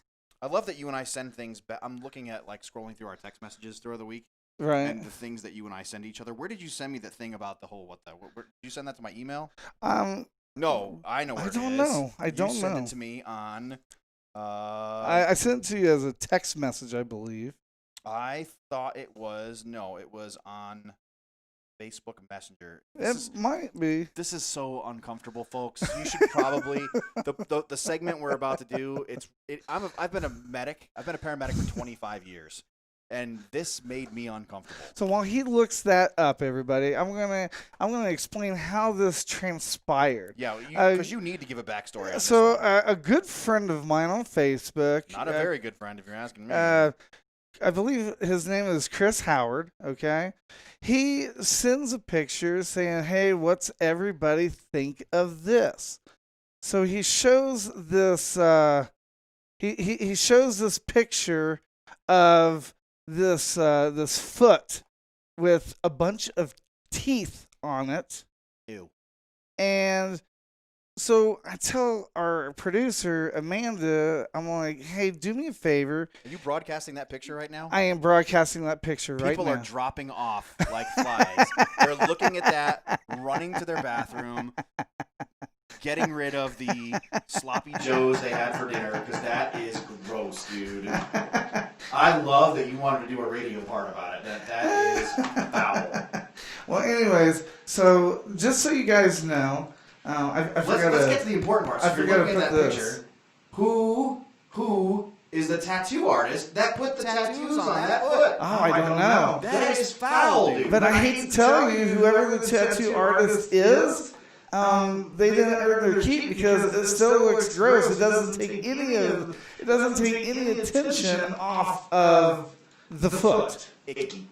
I love that you and I send things back. I'm looking at scrolling through our text messages throughout the week. Right. And the things that you and I send each other. Where did you send me the thing about the whole did you send that to my email? No, I know where it is. I don't know. You sent it to me on. I sent it to you as a text message, I believe. I thought it was on Facebook Messenger. Might be. This is so uncomfortable, folks. You should probably the segment we're about to do. I've been a medic. I've been a paramedic for 25 years, and this made me uncomfortable. So while he looks that up, everybody, I'm gonna explain how this transpired. Yeah, because you need to give a backstory. On so a good friend of mine on Facebook, not a very good friend, if you're asking me. I believe his name is Chris Howard, okay? He sends a picture saying, hey, what's everybody think of this? So he shows this, he shows this picture of this, this foot with a bunch of teeth on it. Ew. And so I tell our producer, Amanda, I'm like, hey, do me a favor. Are you broadcasting that picture right now? I am broadcasting that picture right now. People are dropping off like flies. They're looking at that, running to their bathroom, getting rid of the sloppy joes they had for dinner, because that is gross, dude. I love that you wanted to do a radio part about it. That is foul. Well, anyways, so just so you guys know, let's get to the important part. So if you're looking at that picture, who is the tattoo artist that put the tattoos on that foot? Oh, I don't know. That is foul, dude. But I hate to tell you, whoever the tattoo artist is, they didn't earn their keep because it still looks gross. It doesn't take any attention off of the foot. Icky.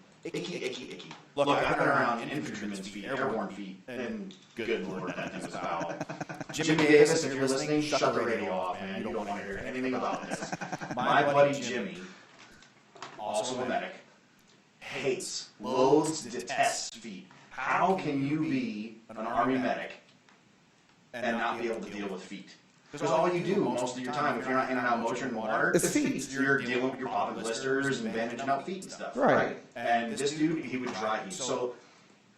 Look, I've been around infantrymen's feet, airborne feet, and good lord, that thing is foul. Jimmy Davis, if you're listening, shut the radio off, man. You don't want to hear anything about this. My buddy Jimmy, also a medic, loathes, detests feet. How can you be an Army medic and not be able to deal with feet? Because all you do most of your time, if you're not in and out motion and water, it's feet. You're dealing with your popping blisters and bandaging up feet and stuff. Right. And this dude, he would dry heave. So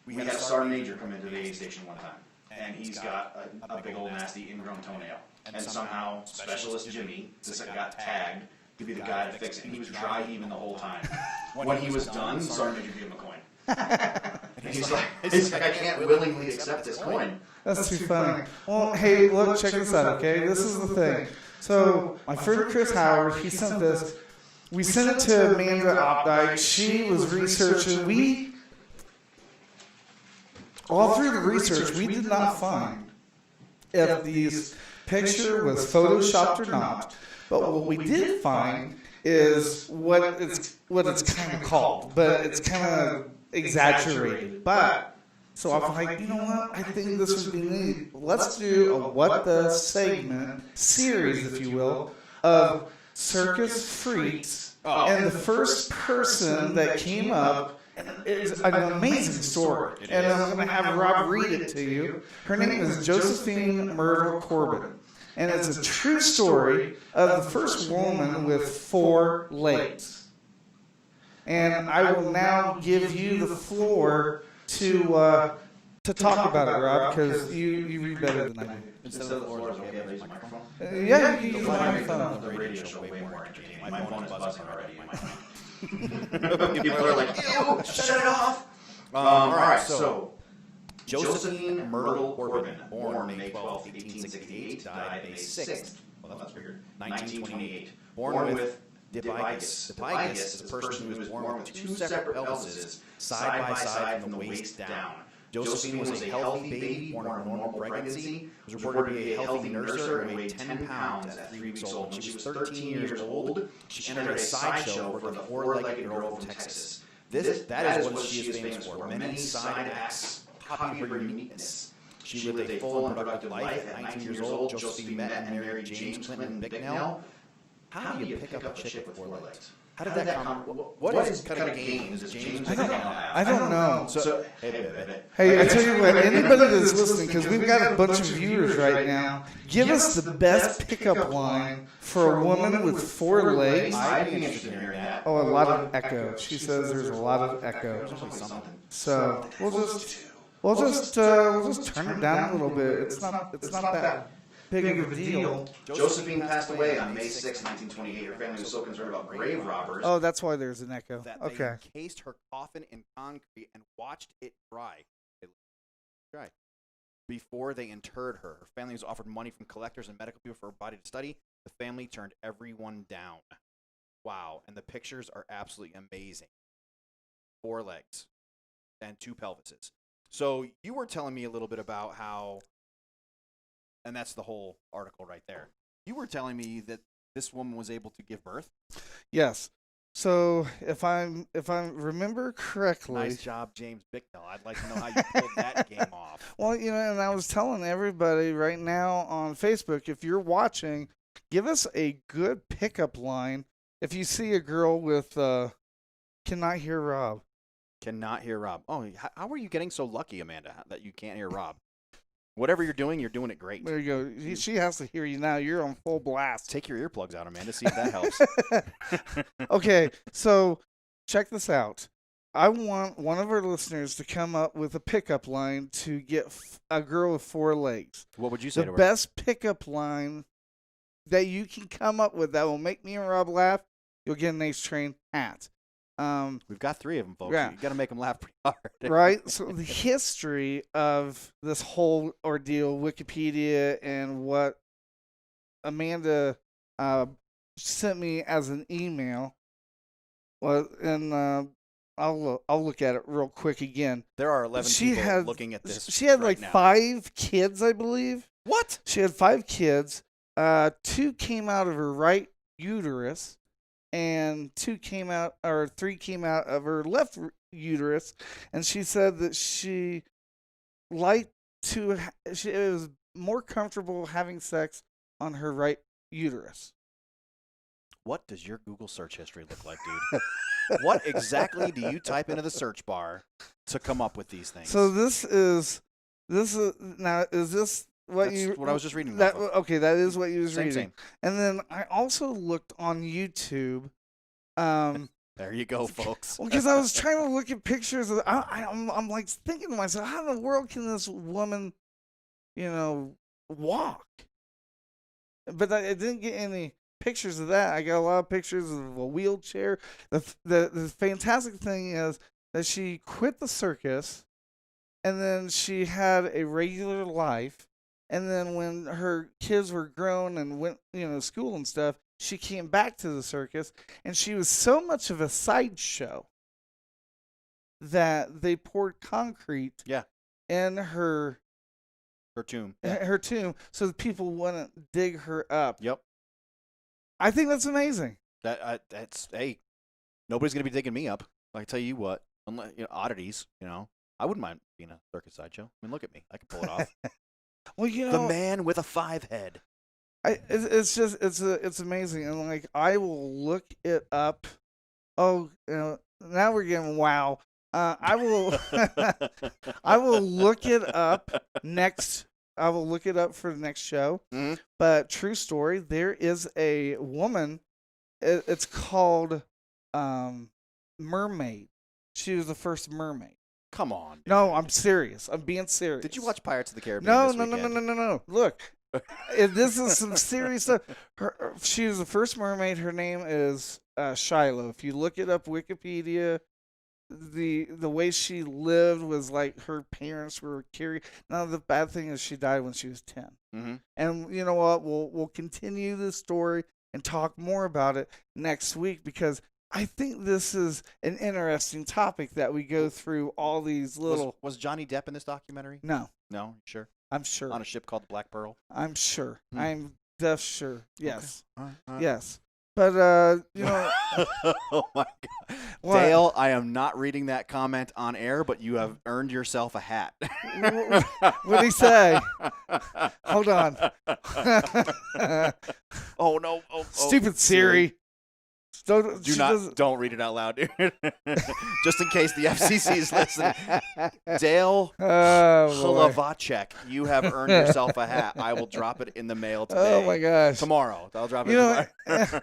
we had a sergeant major come into the aid station one time, and he's got a big old nasty ingrown toenail. And somehow Specialist Jimmy, this got tagged to be the guy to fix it, and he was dry heaving the whole time. When he was done, Sergeant Major gave him a coin. And he's like, I can't willingly accept this coin. That's too funny. Well, hey, look, check this out, okay? This is the thing. So, my friend Chris Howard, he sent this. We sent it to Amanda Opdyke. She was researching. All through the research, we did not find if this picture was photoshopped or not. But what we did find is what it's kind of called. But it's kind of exaggerated. But so I'm like, you know what? I think this would be neat. Let's do a What the segment series, if you will, of circus freaks. And the first person that came up is an amazing story. And I'm going to have Rob read it to you. Her name is Josephine Myrtle Corbin. And it's a true story of the first woman with 4 legs. And I will now give you the floor to talk about it, Rob, because you read better than I do. Instead of the floor, is okay if I use the microphone? Yeah, you can use the microphone. The radio show way more entertaining. My phone is buzzing already. People are like, ew, shut it off. All right, so Josephine Myrtle Corbin, born May 12, 1868, died May 6th. Well, that's weird. 1928. Born with Dipygus. Dipygus is a person who was born with 2 separate pelvises, side by side from the waist down. Josephine was a healthy baby born in a normal pregnancy, was reported to be a healthy nurser, and weighed 10 pounds at 3 weeks old. When she was 13 years old, she entered a sideshow for the 4-legged girl from Texas. That is what she is famous for. Many side acts copy her uniqueness. She lived a full and productive life. At 19 years old, Josephine met and married James Clinton Bicknell. How do you pick up a chick with 4 legs? How did that come? What kind of game does James Clinton have? I don't know. So, hey, I tell you what, anybody that's listening, because we've got a bunch of viewers right now, give us the best pickup line for a woman with 4 legs. I'd be interested in hearing that. Oh, a lot of echo. She says there's a lot of echo. So we'll just turn it down a little bit. It's not bad. big of a deal. Josephine passed away on May 6, 1928. Her family was so concerned about grave robbers. Oh, that's why there's an echo. That Okay. they encased her coffin in concrete and watched it dry. Before they interred her. Her family was offered money from collectors and medical people for her body to study. The family turned everyone down. Wow. And the pictures are absolutely amazing. 4 legs and 2 pelvises. So you were telling me a little bit about how, and that's the whole article right there. You were telling me that this woman was able to give birth? Yes. So if I remember correctly, nice job, James Bicknell. I'd like to know how you pulled that game off. Well, and I was telling everybody right now on Facebook, if you're watching, give us a good pickup line. If you see a girl with cannot hear Rob. Cannot hear Rob. Oh, how are you getting so lucky, Amanda, that you can't hear Rob? Whatever you're doing it great. There you go. She has to hear you now. You're on full blast. Take your earplugs out, Amanda. See if that helps. Okay, so check this out. I want one of our listeners to come up with a pickup line to get a girl with 4 legs. What would you say to her? The best pickup line that you can come up with that will make me and Rob laugh, you'll get an HTrain hat. We've got 3 of them, folks. Yeah. You got to make them laugh pretty hard. Right? So the history of this whole ordeal, Wikipedia, and what Amanda sent me as an email, and I'll look at it real quick again. There are 11 people looking at this. She had right like now. 5 kids, I believe. What? She had 5 kids. 2 came out of her right uterus, and 3 came out of her left uterus. And she said that she liked to. It was more comfortable having sex on her right uterus. What does your Google search history look like, dude? What exactly do you type into the search bar to come up with these things? So this is now, is this what That's what I was just reading That, off of. okay, that is what you was Same, reading. same. And then I also looked on YouTube. There you go, folks. Well, because I was trying to look at pictures of. I'm like thinking to myself, how in the world can this woman, walk? But I didn't get any pictures of that. I got a lot of pictures of a wheelchair. The fantastic thing is that she quit the circus, and then she had a regular life. And then when her kids were grown and went, to school and stuff, she came back to the circus, and she was so much of a sideshow that they poured concrete in her tomb. Her tomb, so that people wouldn't dig her up. Yep. I think that's amazing. That's nobody's gonna be digging me up. I tell you what, unless oddities, I wouldn't mind being a circus sideshow. I mean, look at me, I can pull it off. Well, the man with a 5 head. It's amazing, and like I will look it up. Oh, now we're getting wow. I will I will look it up next. I will look it up for the next show. Mm-hmm. But true story, there is a woman. It's called Mermaid. She was the first mermaid. Come on. Dude. No, I'm serious. I'm being serious. Did you watch Pirates of the Caribbean? No. Look, this is some serious stuff. She was the first mermaid. Her name is Shiloh. If you look it up, Wikipedia, the way she lived was like her parents were carried. Now the bad thing is she died when she was 10. Mm-hmm. And you know what? We'll continue this story and talk more about it next week, because I think this is an interesting topic that we go through all these little. Was Johnny Depp in this documentary? No. No, sure. I'm sure. On a ship called the Black Pearl. I'm sure. I'm deaf sure. Yes. Okay. All right. Yes. But oh my God, what? Dale, I am not reading that comment on air, but you have earned yourself a hat. What'd he say? Hold on. Oh no! Oh, stupid Siri. Don't read it out loud, dude. Just in case the FCC is listening. Dale Hlavacek, you have earned yourself a hat. I will drop it in the mail today. Oh my gosh! Tomorrow, I'll drop it. Tomorrow.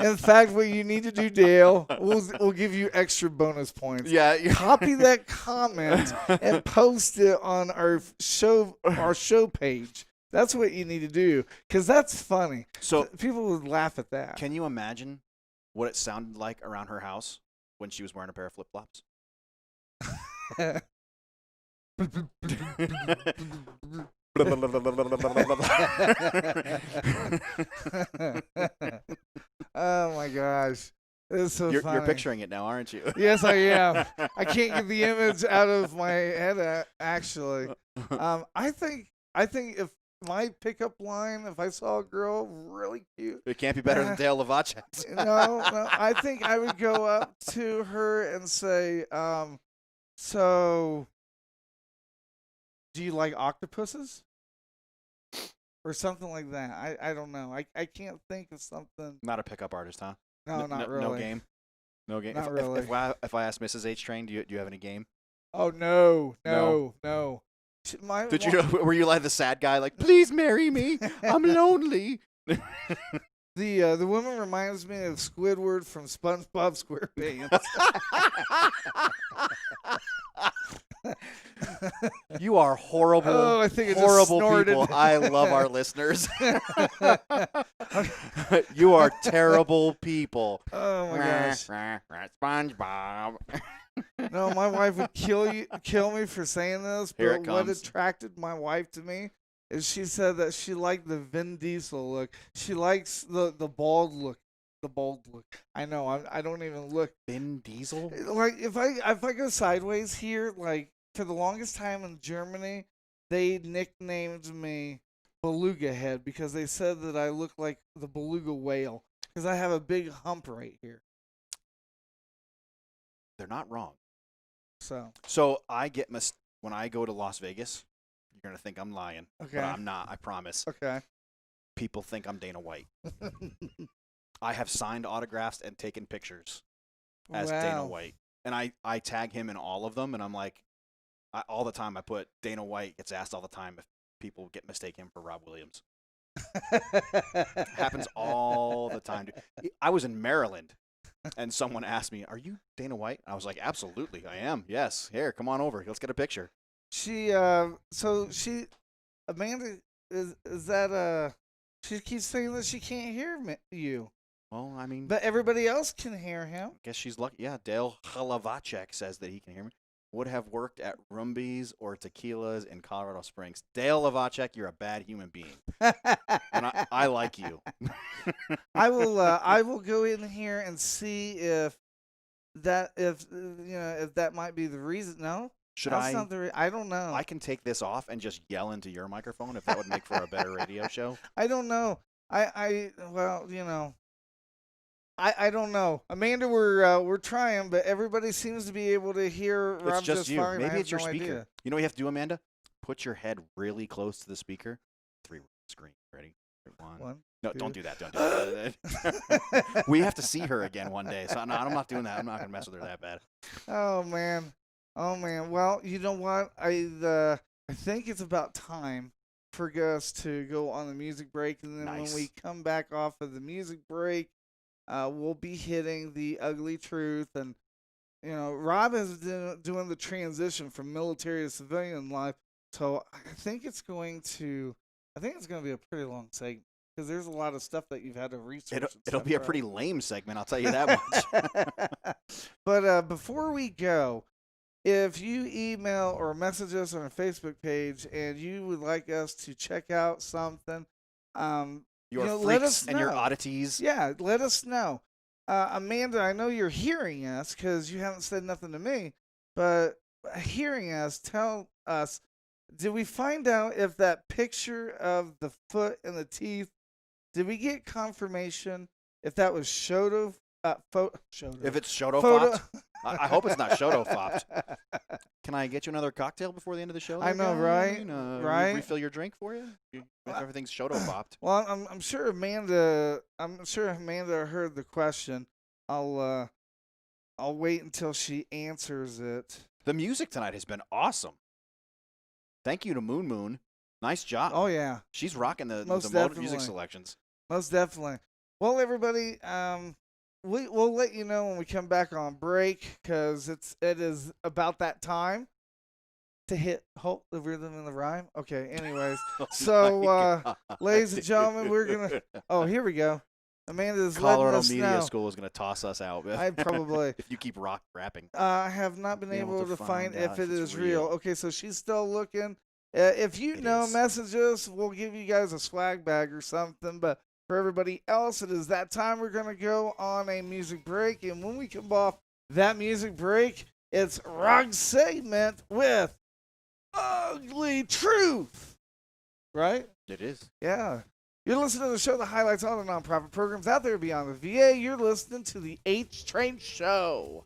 In fact, what you need to do, Dale, we'll give you extra bonus points. Yeah, copy that comment and post it on our show page. That's what you need to do, because that's funny. So people would laugh at that. Can you imagine what it sounded like around her house when she was wearing a pair of flip-flops? Oh my gosh. It's so funny. You're picturing it now, aren't you? Yes, I am. I can't get the image out of my head, actually. I think if my pickup line, if I saw a girl really cute. It can't be better than Dale Lavacek's. No, I think I would go up to her and say, so, do you like octopuses? Or something like that. I don't know. I can't think of something. Not a pickup artist, huh? No, not really. No game? No game? Not really. If I ask Mrs. HTrain, do you have any game? Oh, no. Were you like the sad guy, like, please marry me, I'm lonely? The woman reminds me of Squidward from SpongeBob SquarePants. You are horrible. Oh, I think horrible people. I love our listeners. You are terrible people. Oh my gosh. SpongeBob. No, my wife would kill me for saying this, but what attracted my wife to me is she said that she liked the Vin Diesel look. She likes the bald look. The bald look. I know. I don't even look. Vin Diesel? Like if I go sideways here, like for the longest time in Germany, they nicknamed me Beluga Head because they said that I look like the beluga whale because I have a big hump right here. They're not wrong. So I get when I go to Las Vegas, you're gonna think I'm lying. Okay. But I'm not. I promise. Okay. People think I'm Dana White. I have signed autographs and taken pictures as Dana White, and I tag him in all of them, and I'm like, all the time I put Dana White gets asked all the time if people get mistaken for Rob Williams. Happens all the time. Dude. I was in Maryland. And someone asked me, "Are you Dana White?" I was like, "Absolutely, I am. Yes. Here, come on over. Let's get a picture." Amanda is that she keeps saying that she can't hear you. Well, I mean, but everybody else can hear him. I guess she's lucky. Yeah, Dale Lavacek says that he can hear me. Would have worked at Rumbies or Tequilas in Colorado Springs. Dale Lavacek, you're a bad human being, and I like you. I will go in here and see if that might be the reason. No, not I don't know. I can take this off and just yell into your microphone if that would make for a better radio show. I don't know. I don't know. Amanda, we're trying, but everybody seems to be able to hear Rob it's just you. fine. Maybe it's your no speaker. Idea. You know what you have to do, Amanda? Put your head really close to the speaker. 3 screen. Ready? 1. No, 2. Don't do that. Don't do that. We have to see her again one day. So no, I'm not doing that. I'm not going to mess with her that bad. Oh man. Well, you know what? I think it's about time for us to go on the music break, and then when we come back off of the music break, we'll be hitting the ugly truth. And Rob is doing the transition from military to civilian life, so I think it's going to be a pretty long segment because there's a lot of stuff that you've had to research. It'll be a pretty lame segment, I'll tell you that much. But before we go, if you email or message us on our Facebook page and you would like us to check out something, your let freaks us know. And your oddities. Yeah, let us know. Amanda, I know you're hearing us because you haven't said nothing to me, but hearing us, tell us, did we find out if that picture of the foot and the teeth, did we get confirmation if that was Shoto? If it's Shoto-fopped? I hope it's not Shoto-fopped. Can I get you another cocktail before the end of the show? I know, right? Right. Refill your drink for you? If everything's Shoto-fopped. Well, I'm sure Amanda heard the question. I'll wait until she answers it. The music tonight has been awesome. Thank you to Moon Moon. Nice job. Oh yeah, she's rocking the music selections. Most definitely. Well, everybody, we'll let you know when we come back on break because it is about that time. to hit hope the rhythm and the rhyme. Okay, anyways. So, ladies and gentlemen, we're going to – oh, here we go. Amanda's Colorado letting us Media know. School is going to toss us out. I probably. If you keep rapping. I have not been able to find if it is real. Okay, so she's still looking. If you know, message us. We'll give you guys a swag bag or something. But for everybody else, it is that time. We're going to go on a music break. And when we come off that music break, it's Rock's segment with Ugly Truth. Right? It is. Yeah. You're listening to the show that highlights all the nonprofit programs out there beyond the VA. You're listening to the HTrain Show.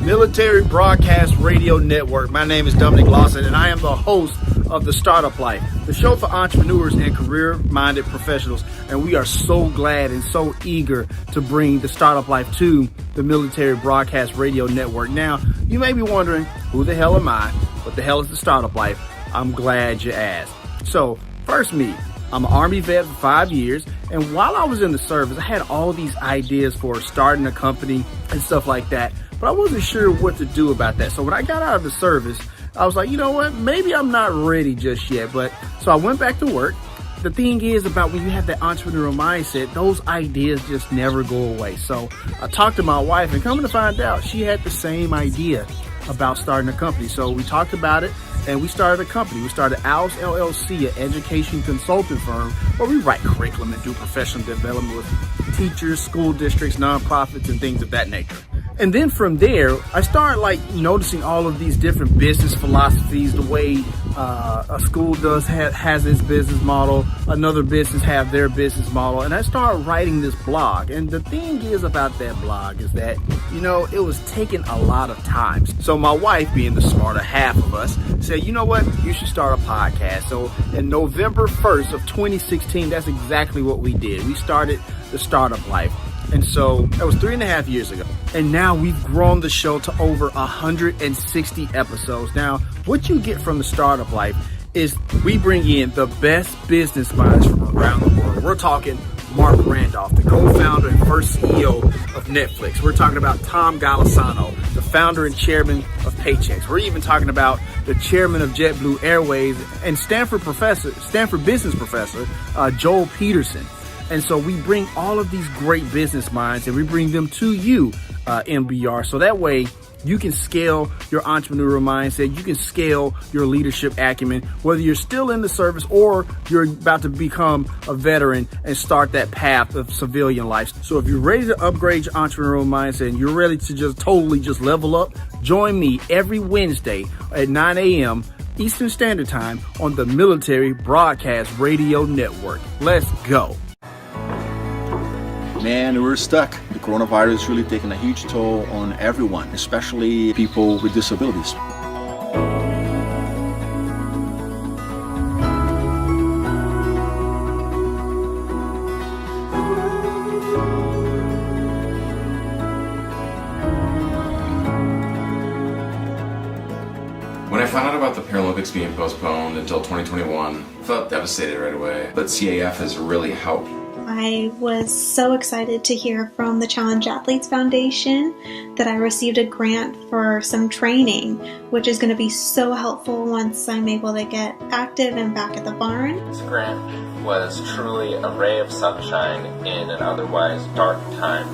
Military Broadcast Radio Network. My name is Dominic Lawson, and I am the host of The Startup Life, the show for entrepreneurs and career-minded professionals. And we are so glad and so eager to bring The Startup Life to the Military Broadcast Radio Network. Now, you may be wondering, who the hell am I? What the hell is The Startup Life? I'm glad you asked. So, first me. I'm an Army vet for 5 years, and while I was in the service, I had all these ideas for starting a company and stuff like that, but I wasn't sure what to do about that. So when I got out of the service, I was like, you know what, maybe I'm not ready just yet. So I went back to work. The thing is about when you have that entrepreneurial mindset, those ideas just never go away. So I talked to my wife, and coming to find out, she had the same idea about starting a company. So we talked about it, and we started a company. We started Owls LLC, an education consulting firm where we write curriculum and do professional development with teachers, school districts, nonprofits, and things of that nature. And then from there, I started noticing all of these different business philosophies, the way a school has its business model, another business have their business model. And I started writing this blog. And the thing is about that blog is that, it was taking a lot of time. So my wife, being the smarter half of us, said, you know what, you should start a podcast. So in November 1st of 2016, that's exactly what we did. We started The Startup Life. And so that was 3.5 years ago. And now we've grown the show to over 160 episodes. Now, what you get from The Startup Life is we bring in the best business minds from around the world. We're talking Mark Randolph, the co-founder and first CEO of Netflix. We're talking about Tom Golisano, the founder and chairman of Paychex. We're even talking about the chairman of JetBlue Airways and Stanford business professor, Joel Peterson. And so we bring all of these great business minds and we bring them to you, MBR. So that way You can scale your entrepreneurial mindset. You can scale your leadership acumen, whether you're still in the service or you're about to become a veteran and start that path of civilian life. So if you're ready to upgrade your entrepreneurial mindset and you're ready to just totally just level up, join me every Wednesday at 9 a.m. Eastern Standard Time on the Military Broadcast Radio Network. Let's go. Man, we're stuck. The coronavirus is really taking a huge toll on everyone, especially people with disabilities. When I found out about the Paralympics being postponed until 2021, I felt devastated right away. But CAF has really helped. I was so excited to hear from the Challenge Athletes Foundation that I received a grant for some training, which is going to be so helpful once I'm able to get active and back at the barn. This grant was truly a ray of sunshine in an otherwise dark time.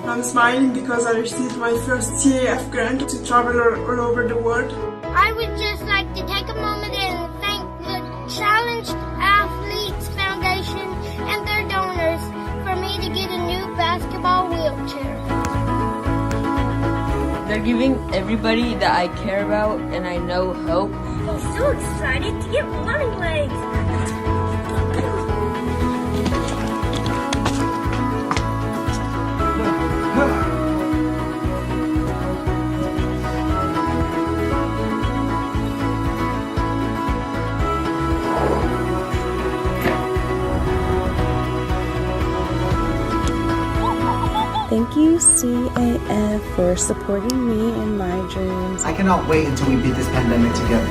I'm smiling because I received my first CAF grant to travel all over the world. I would just like to take a moment and thank the Challenge Athletes Foundation and their donors for me to get a new basketball wheelchair. They're giving everybody that I care about and I know hope. I'm so excited to get running legs. Thank you, CAF, for supporting me in my dreams. I cannot wait until we beat this pandemic together.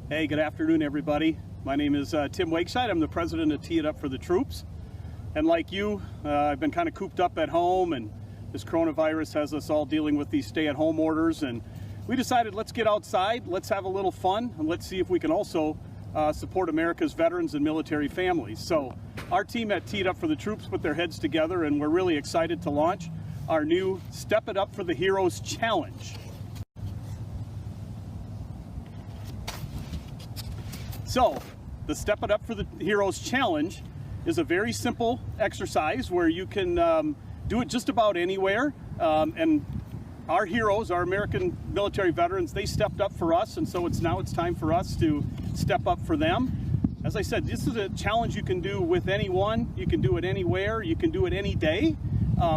Hey, good afternoon, everybody. My name is Tim Wakeside. I'm the president of Tee It Up for the Troops. And like you, I've been kind of cooped up at home, and this coronavirus has us all dealing with these stay-at-home orders. And we decided, let's get outside, let's have a little fun, and let's see if we can also support America's veterans and military families. So our team at Tee It Up for the Troops put their heads together, and we're really excited to launch our new Step It Up for the Heroes Challenge. So the Step It Up for the Heroes Challenge is a very simple exercise where you can do it just about anywhere, and our heroes, our American military veterans, they stepped up for us, and so it's time for us to step up for them. As I said, this is a challenge you can do with anyone. You can do it anywhere. You can do it any day.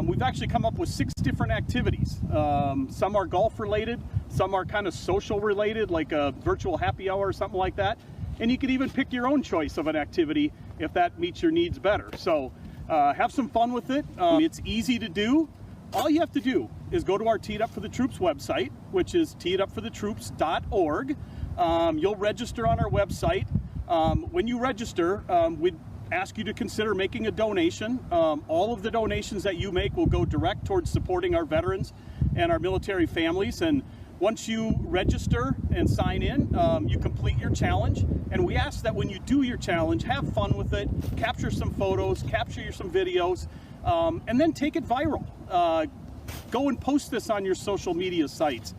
We've actually come up with 6 different activities. Some are golf related, some are kind of social related, like a virtual happy hour or something like that. And you can even pick your own choice of an activity if that meets your needs better. So have some fun with it. It's easy to do. All you have to do is go to our Tee It Up for the Troops website, which is teeitupforthetroops.org. You'll register on our website. When you register, we'd ask you to consider making a donation. All of the donations that you make will go direct towards supporting our veterans and our military families. And once you register and sign in, you complete your challenge. And we ask that when you do your challenge, have fun with it, capture some photos, capture some videos, and then take it viral. Go and post this on your social media sites.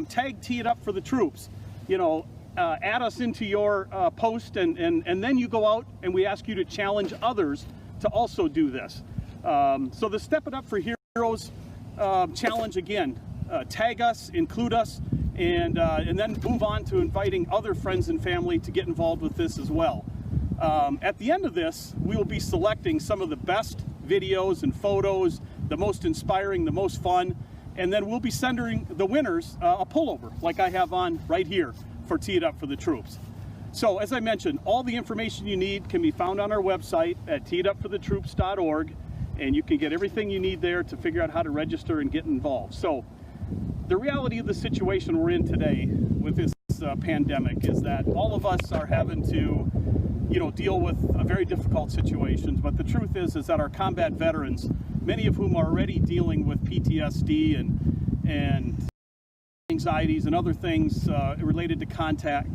Tag Tee It Up for the Troops. You know, add us into your post, and then you go out and we ask you to challenge others to also do this. So the Step It Up for Heroes challenge, again, tag us, include us, and then move on to inviting other friends and family to get involved with this as well. At the end of this, we will be selecting some of the best videos and photos, the most inspiring, the most fun, and then we'll be sending the winners a pullover like I have on right here for Tee It Up for the Troops. So as I mentioned, all the information you need can be found on our website at teeitupforthetroops.org, and you can get everything you need there to figure out how to register and get involved. So the reality of the situation we're in today with this pandemic is that all of us are having to, you know, deal with very difficult situations. But the truth is that our combat veterans, many of whom are already dealing with PTSD and anxieties and other things related to contact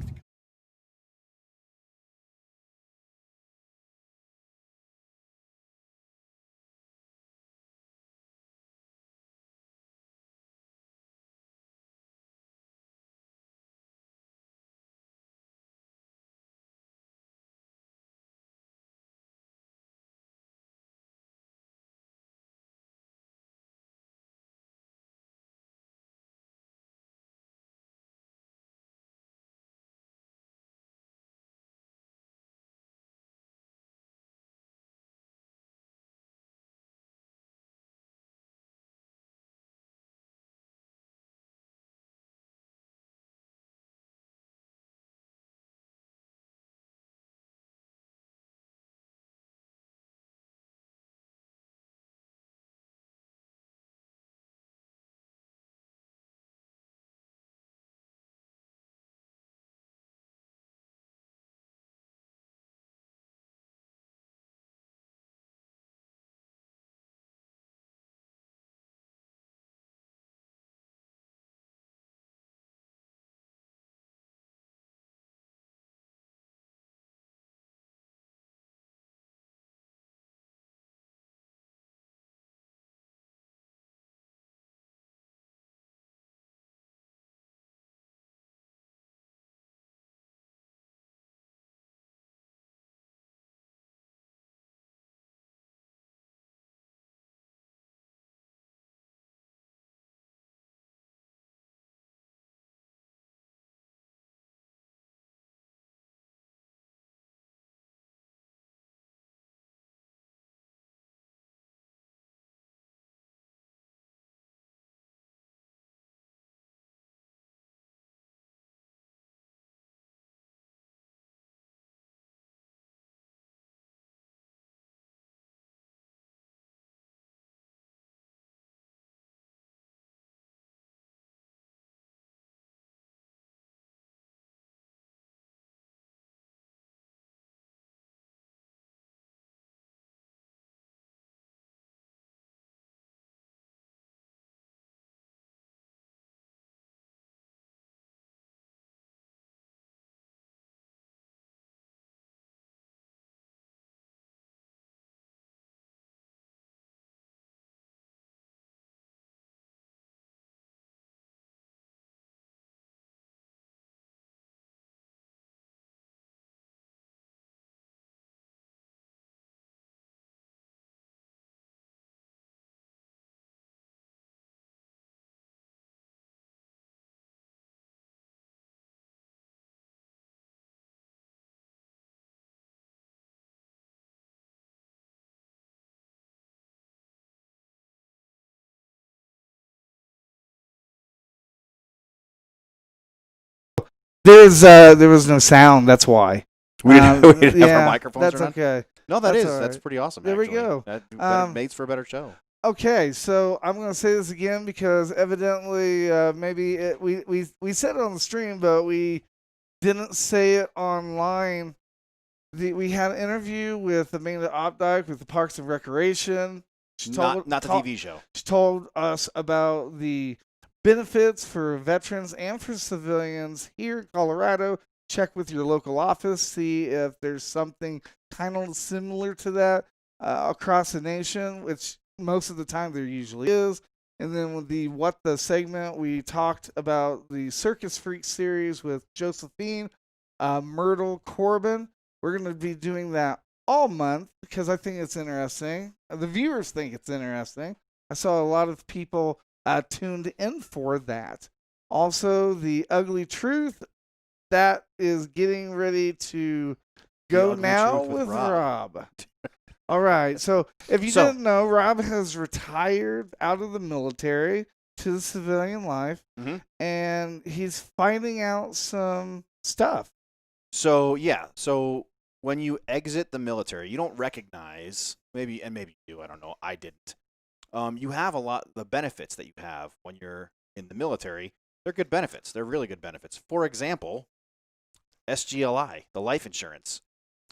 There was no sound. That's why. We didn't have our microphones. That's around. Okay. No, that's pretty awesome. There actually. we go. That makes for a better show. Okay, so I'm going to say this again because evidently maybe we said it on the stream, but we didn't say it online. We had an interview with Amanda Opdyke with the Parks and Recreation. Not the TV show. She told us about the benefits for veterans and for civilians here in Colorado. Check with your local office, see if there's something kind of similar to that across the nation, which most of the time there usually is. And then with the What the segment, we talked about the Circus Freak series with Josephine Myrtle Corbin. We're going to be doing that all month because I think it's interesting. The viewers think it's interesting. I saw a lot of people tuned in for that. Also, The Ugly Truth, that is getting ready to go now with Rob. All right. So if you didn't know, Rob has retired out of the military to the civilian life, and he's finding out some stuff. So when you exit the military, you don't recognize, maybe you do, I don't know, I didn't. You have the benefits that you have when you're in the military. They're good benefits. They're really good benefits. For example, SGLI, the life insurance.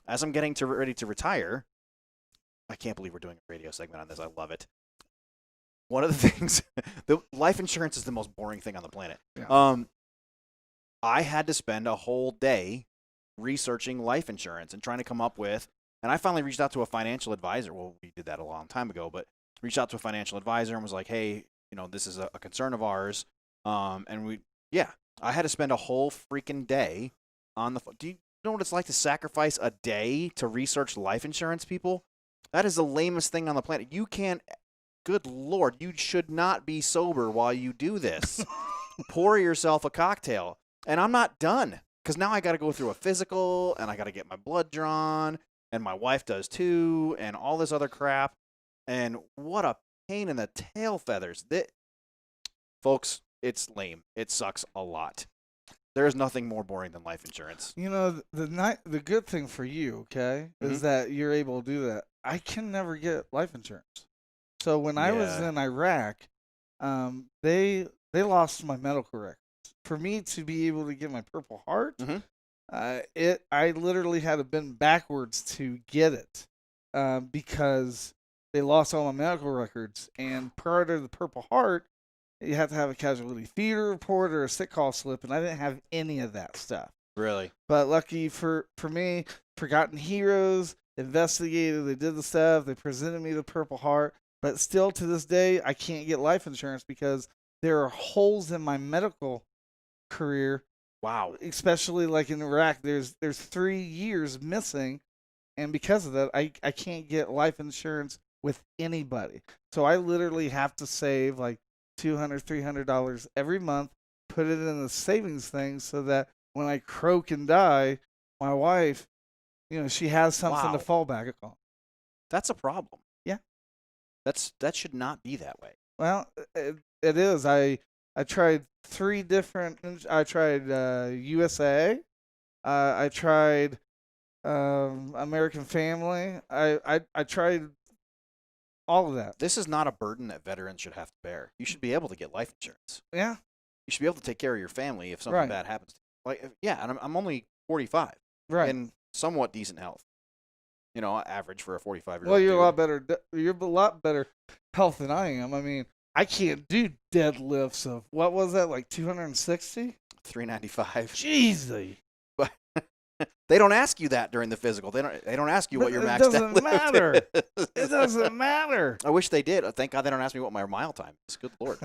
As I'm getting ready to retire, I can't believe we're doing a radio segment on this. I love it. One of the things, the life insurance is the most boring thing on the planet. Yeah. I had to spend a whole day researching life insurance and trying to come up with, and I finally reached out to a financial advisor. Well, we did that a long time ago, but reached out to a financial advisor and was like, hey, this is a concern of ours. I had to spend a whole freaking day on the phone. Do you know what it's like to sacrifice a day to research life insurance, people? That is the lamest thing on the planet. You can't, good Lord, you should not be sober while you do this. Pour yourself a cocktail. And I'm not done, because now I got to go through a physical, and I got to get my blood drawn, and my wife does too, and all this other crap. And what a pain in the tail feathers. Folks, it's lame. It sucks a lot. There is nothing more boring than life insurance. The good thing for you, okay, is that you're able to do that. I can never get life insurance. So when I was in Iraq, they lost my medical records. For me to be able to get my Purple Heart, I literally had to bend backwards to get it because they lost all my medical records. And prior to the Purple Heart, you have to have a casualty theater report or a sick call slip, and I didn't have any of that stuff. Really? But lucky for me, Forgotten Heroes investigated, they did the stuff, they presented me the Purple Heart, but still to this day, I can't get life insurance because there are holes in my medical career. Wow. Especially like in Iraq, there's 3 years missing, and because of that, I can't get life insurance with anybody. So I literally have to save like $200, $300 every month, put it in the savings thing so that when I croak and die, my wife, she has something to fall back on. That's a problem. Yeah. That should not be that way. Well, it is. I tried 3 different. I tried USA. I tried American Family. I tried all of that. This is not a burden that veterans should have to bear. You should be able to get life insurance. Yeah. You should be able to take care of your family if something bad happens. And I'm only 45. Right. In somewhat decent health. Average for a 45-year-old. Well, you're a lot better. You're a lot better health than I am. I mean, I can't do deadlifts of what was that, like 260? 395. Jeez. But they don't ask you that during the physical. They don't ask you what your max deadlift is. It doesn't matter. It doesn't matter. I wish they did. Thank God they don't ask me what my mile time is. Good Lord.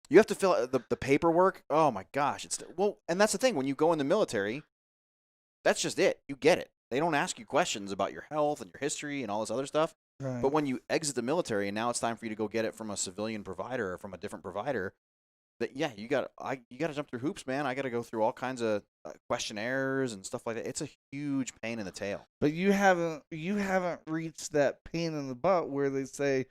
You have to fill out the paperwork. Oh my gosh. And that's the thing. When you go in the military, that's just it. You get it. They don't ask you questions about your health and your history and all this other stuff. Right. But when you exit the military and now it's time for you to go get it from a civilian provider or from a different provider, you got to jump through hoops, man. I got to go through all kinds of questionnaires and stuff like that. It's a huge pain in the tail. But you haven't reached that pain in the butt where they say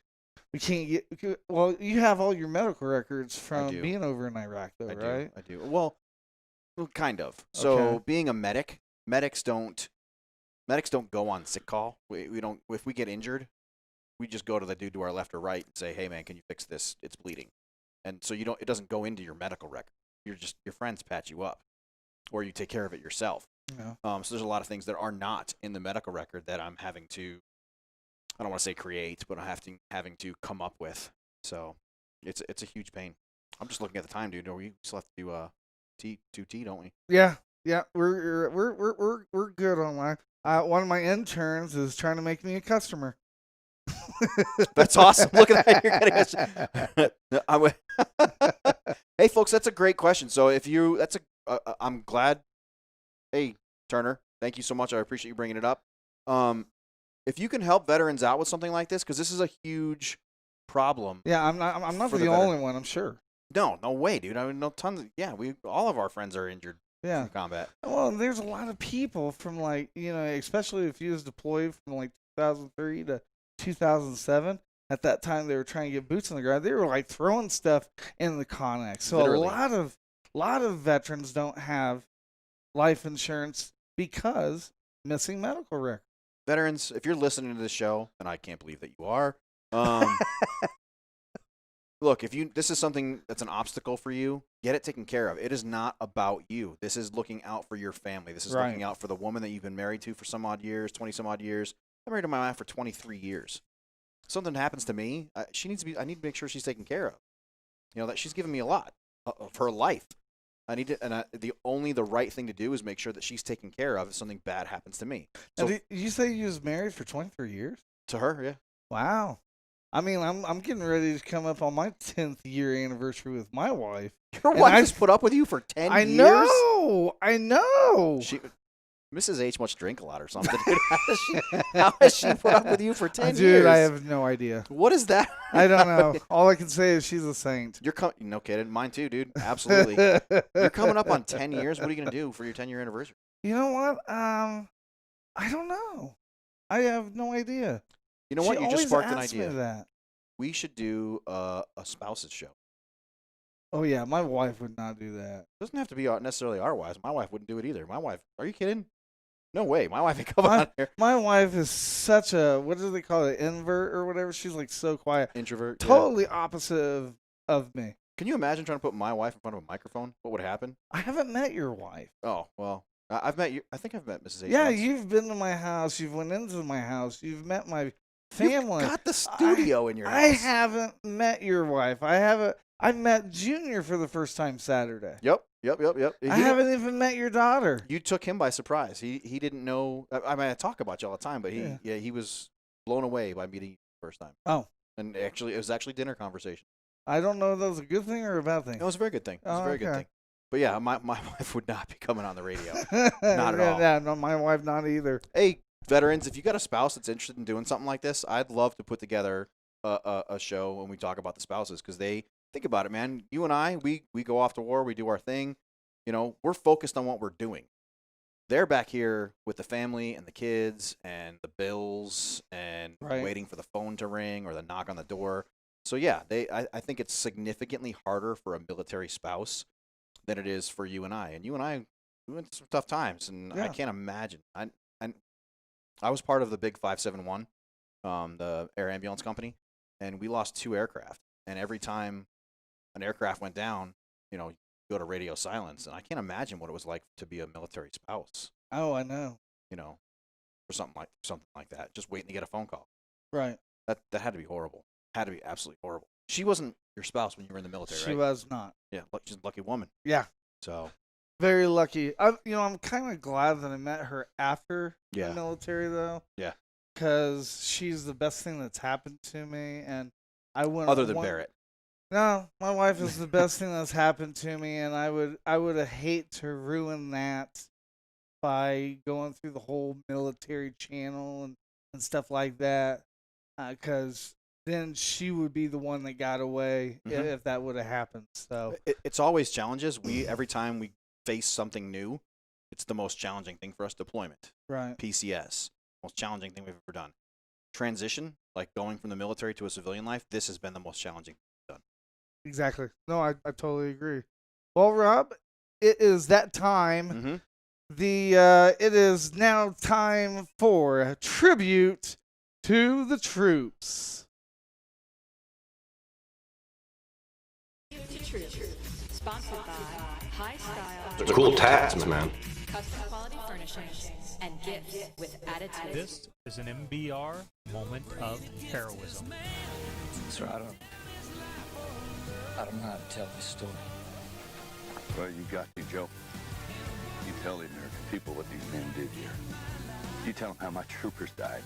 we can't get. Well, you have all your medical records from being over in Iraq, though, right? I do. Well, Well, kind of. So being a medic, medics don't go on sick call. We don't. If we get injured, we just go to the dude to our left or right and say, "Hey, man, can you fix this? It's bleeding." And so it doesn't go into your medical record. Your friends patch you up, or you take care of it yourself. Yeah. So there's a lot of things that are not in the medical record that I'm having to, I don't want to say create, but I'm having to come up with. So it's a huge pain. I'm just looking at the time, dude. We still have to do 2T, don't we? Yeah, we're good on that. One of my interns is trying to make me a customer. That's awesome. Look at that. You're getting Hey, folks, that's a great question. So I'm glad. Hey, Turner, thank you so much. I appreciate you bringing it up. If you can help veterans out with something like this, because this is a huge problem. Yeah, I'm not the only one, I'm sure. No way, dude. I mean, no tons. All of our friends are injured. Yeah. In combat. Well, there's a lot of people from especially if you was deployed from 2003 to 2007. At that time, they were trying to get boots on the ground. They were throwing stuff in the Connex. So Literally. a lot of veterans don't have life insurance because missing medical record. Veterans, if you're listening to this show, and I can't believe that you are, look, if this is something that's an obstacle for you, get it taken care of. It is not about you. This is looking out for your family. This is looking out for the woman that you've been married to for some odd years, 20 some odd years. I'm married to my wife for 23 years. If something happens to me, I need to make sure she's taken care of. That she's given me a lot of her life. The right thing to do is make sure that she's taken care of if something bad happens to me. So, did you say you was married for 23 years? To her, yeah. Wow. I mean, I'm getting ready to come up on my 10th year anniversary with my wife. Your wife has put up with you for 10 years? I know. Mrs. H must drink a lot or something. Dude. How has she put up with you for 10 years? Dude, I have no idea. What is that? I don't know. All I can say is she's a saint. No kidding. Mine too, dude. Absolutely. You're coming up on 10 years. What are you going to do for your 10-year anniversary? You know what? I don't know. I have no idea. You know what? You just sparked an idea. Me that. We should do a spouses show. Oh, yeah. My wife would not do that. It doesn't have to be necessarily our wives. My wife wouldn't do it either. My wife, are you kidding? No way. My wife ain't coming on here. My wife is such a, what do they call it, invert or whatever? She's so quiet. Introvert. Totally opposite of me. Can you imagine trying to put my wife in front of a microphone? What would happen? I haven't met your wife. Oh, well, I've met you. I think I've met Mrs. H. Yeah, once. you've been to my house. You've went into my house. You've met my family. You've got the studio in your house. I haven't met your wife. I met Junior for the first time Saturday. Yep. I haven't even met your daughter. You took him by surprise. He didn't know. I mean, I talk about you all the time, but he was blown away by meeting you the first time. Oh. And actually, it was dinner conversation. I don't know if that was a good thing or a bad thing. It was a very good thing. It was a very good thing. But yeah, my wife would not be coming on the radio. Not at all. Yeah, no, my wife not either. Hey, veterans, if you got a spouse that's interested in doing something like this, I'd love to put together a show when we talk about the spouses, because they think about it, man. You and I, we go off to war, we do our thing. We're focused on what we're doing. They're back here with the family and the kids and the bills and waiting for the phone to ring or the knock on the door. So yeah, I think it's significantly harder for a military spouse than it is for you and I. And you and I, we went through some tough times, and I can't imagine. I was part of the big 571, the air ambulance company, and we lost 2 aircraft. And every time an aircraft went down, you go to radio silence. And I can't imagine what it was like to be a military spouse. Oh, I know. For something like that, just waiting to get a phone call. Right. That had to be horrible. Had to be absolutely horrible. She wasn't your spouse when you were in the military, right? She was not. Yeah, she's a lucky woman. Yeah. So. Very lucky. I'm kind of glad that I met her after the military, though. Yeah. Because she's the best thing that's happened to me, and I wouldn't. Other than Barrett. No, my wife is the best thing that's happened to me, and I would hate to ruin that by going through the whole military channel and stuff like that, because then she would be the one that got away if that would have happened. So it's always challenges. Every time we face something new, it's the most challenging thing for us. Deployment, right? PCS, most challenging thing we've ever done. Transition, like going from the military to a civilian life, this has been the most challenging thing we've done. Exactly. No, I totally agree. Well, Rob, it is that time. Mm-hmm. It is now time for a tribute to the troops. Sponsored by High Style. They're cool tats, man. Custom quality furnishings and gifts with attitude. This is an MBR moment of heroism. Sir, I don't know how to tell this story. Well, you got to, Joe. You tell the American people what these men did here. You tell them how my troopers died.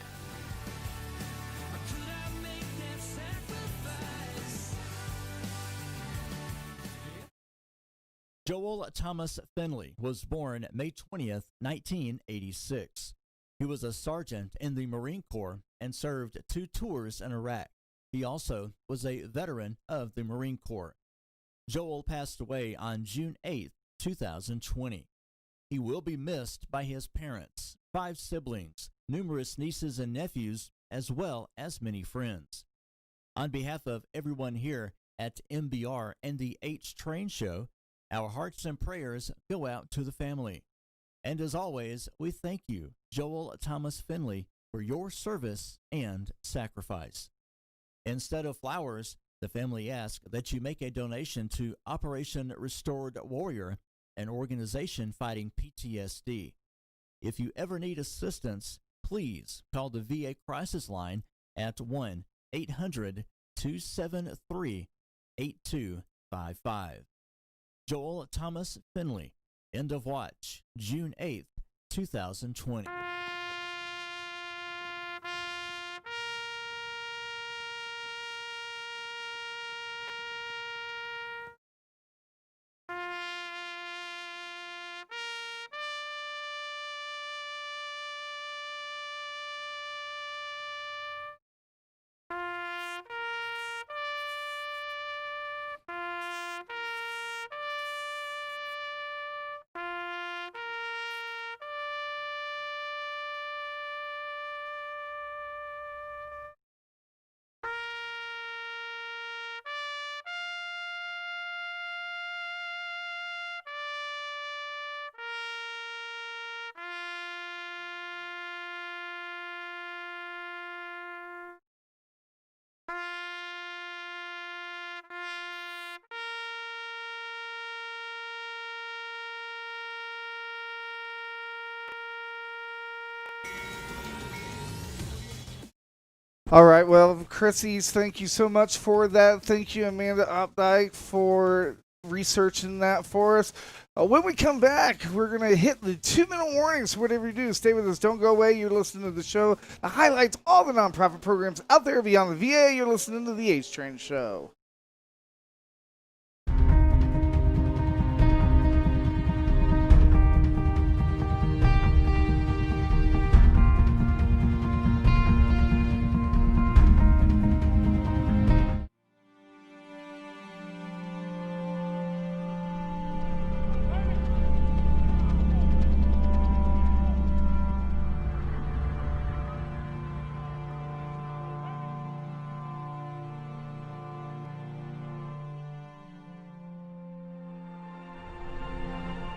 Joel Thomas Finley was born May 20th, 1986. He was a sergeant in the Marine Corps and served 2 tours in Iraq. He also was a veteran of the Marine Corps. Joel passed away on June 8th, 2020. He will be missed by his parents, 5 siblings, numerous nieces and nephews, as well as many friends. On behalf of everyone here at MBR and the HTrain show, our hearts and prayers go out to the family. And as always, we thank you, Joel Thomas Finley, for your service and sacrifice. Instead of flowers, the family asks that you make a donation to Operation Restored Warrior, an organization fighting PTSD. If you ever need assistance, please call the VA crisis line at 1-800-273-8255. Joel Thomas Finley, end of watch, June 8th, 2020. All right, well, Chrissy's, thank you so much for that. Thank you, Amanda Opdyke, for researching that for us. When we come back, we're going to hit the 2-minute warnings. Whatever you do, stay with us. Don't go away. You're listening to the show that highlights all the nonprofit programs out there beyond the VA. You're listening to the HTrain Show.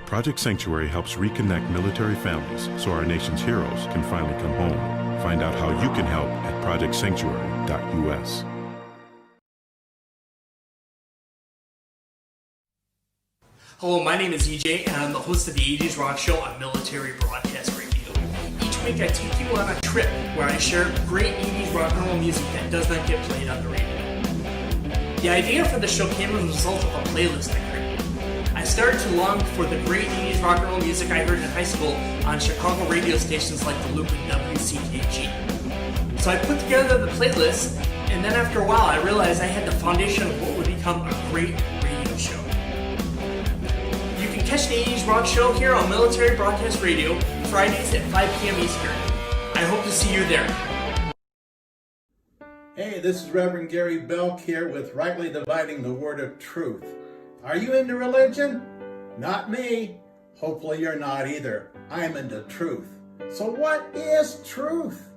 Project Sanctuary helps reconnect military families so our nation's heroes can finally come home. Find out how you can help at projectsanctuary.us. Hello, my name is EJ, and I'm the host of the 80s Rock Show on Military Broadcast Radio. Each week I take you on a trip where I share great 80s rock and roll music that does not get played on the radio. The idea for the show came as a result of a playlist I created. I started to long for the great 80s rock and roll music I heard in high school on Chicago radio stations like the Loop and WCKG. So I put together the playlist, and then after a while I realized I had the foundation of what would become a great radio show. You can catch the 80s Rock Show here on Military Broadcast Radio, Fridays at 5 p.m. Eastern. I hope to see you there. Hey, this is Reverend Gary Belk here with Rightly Dividing the Word of Truth. Are you into religion? Not me. Hopefully you're not either. I'm into truth. So what is truth?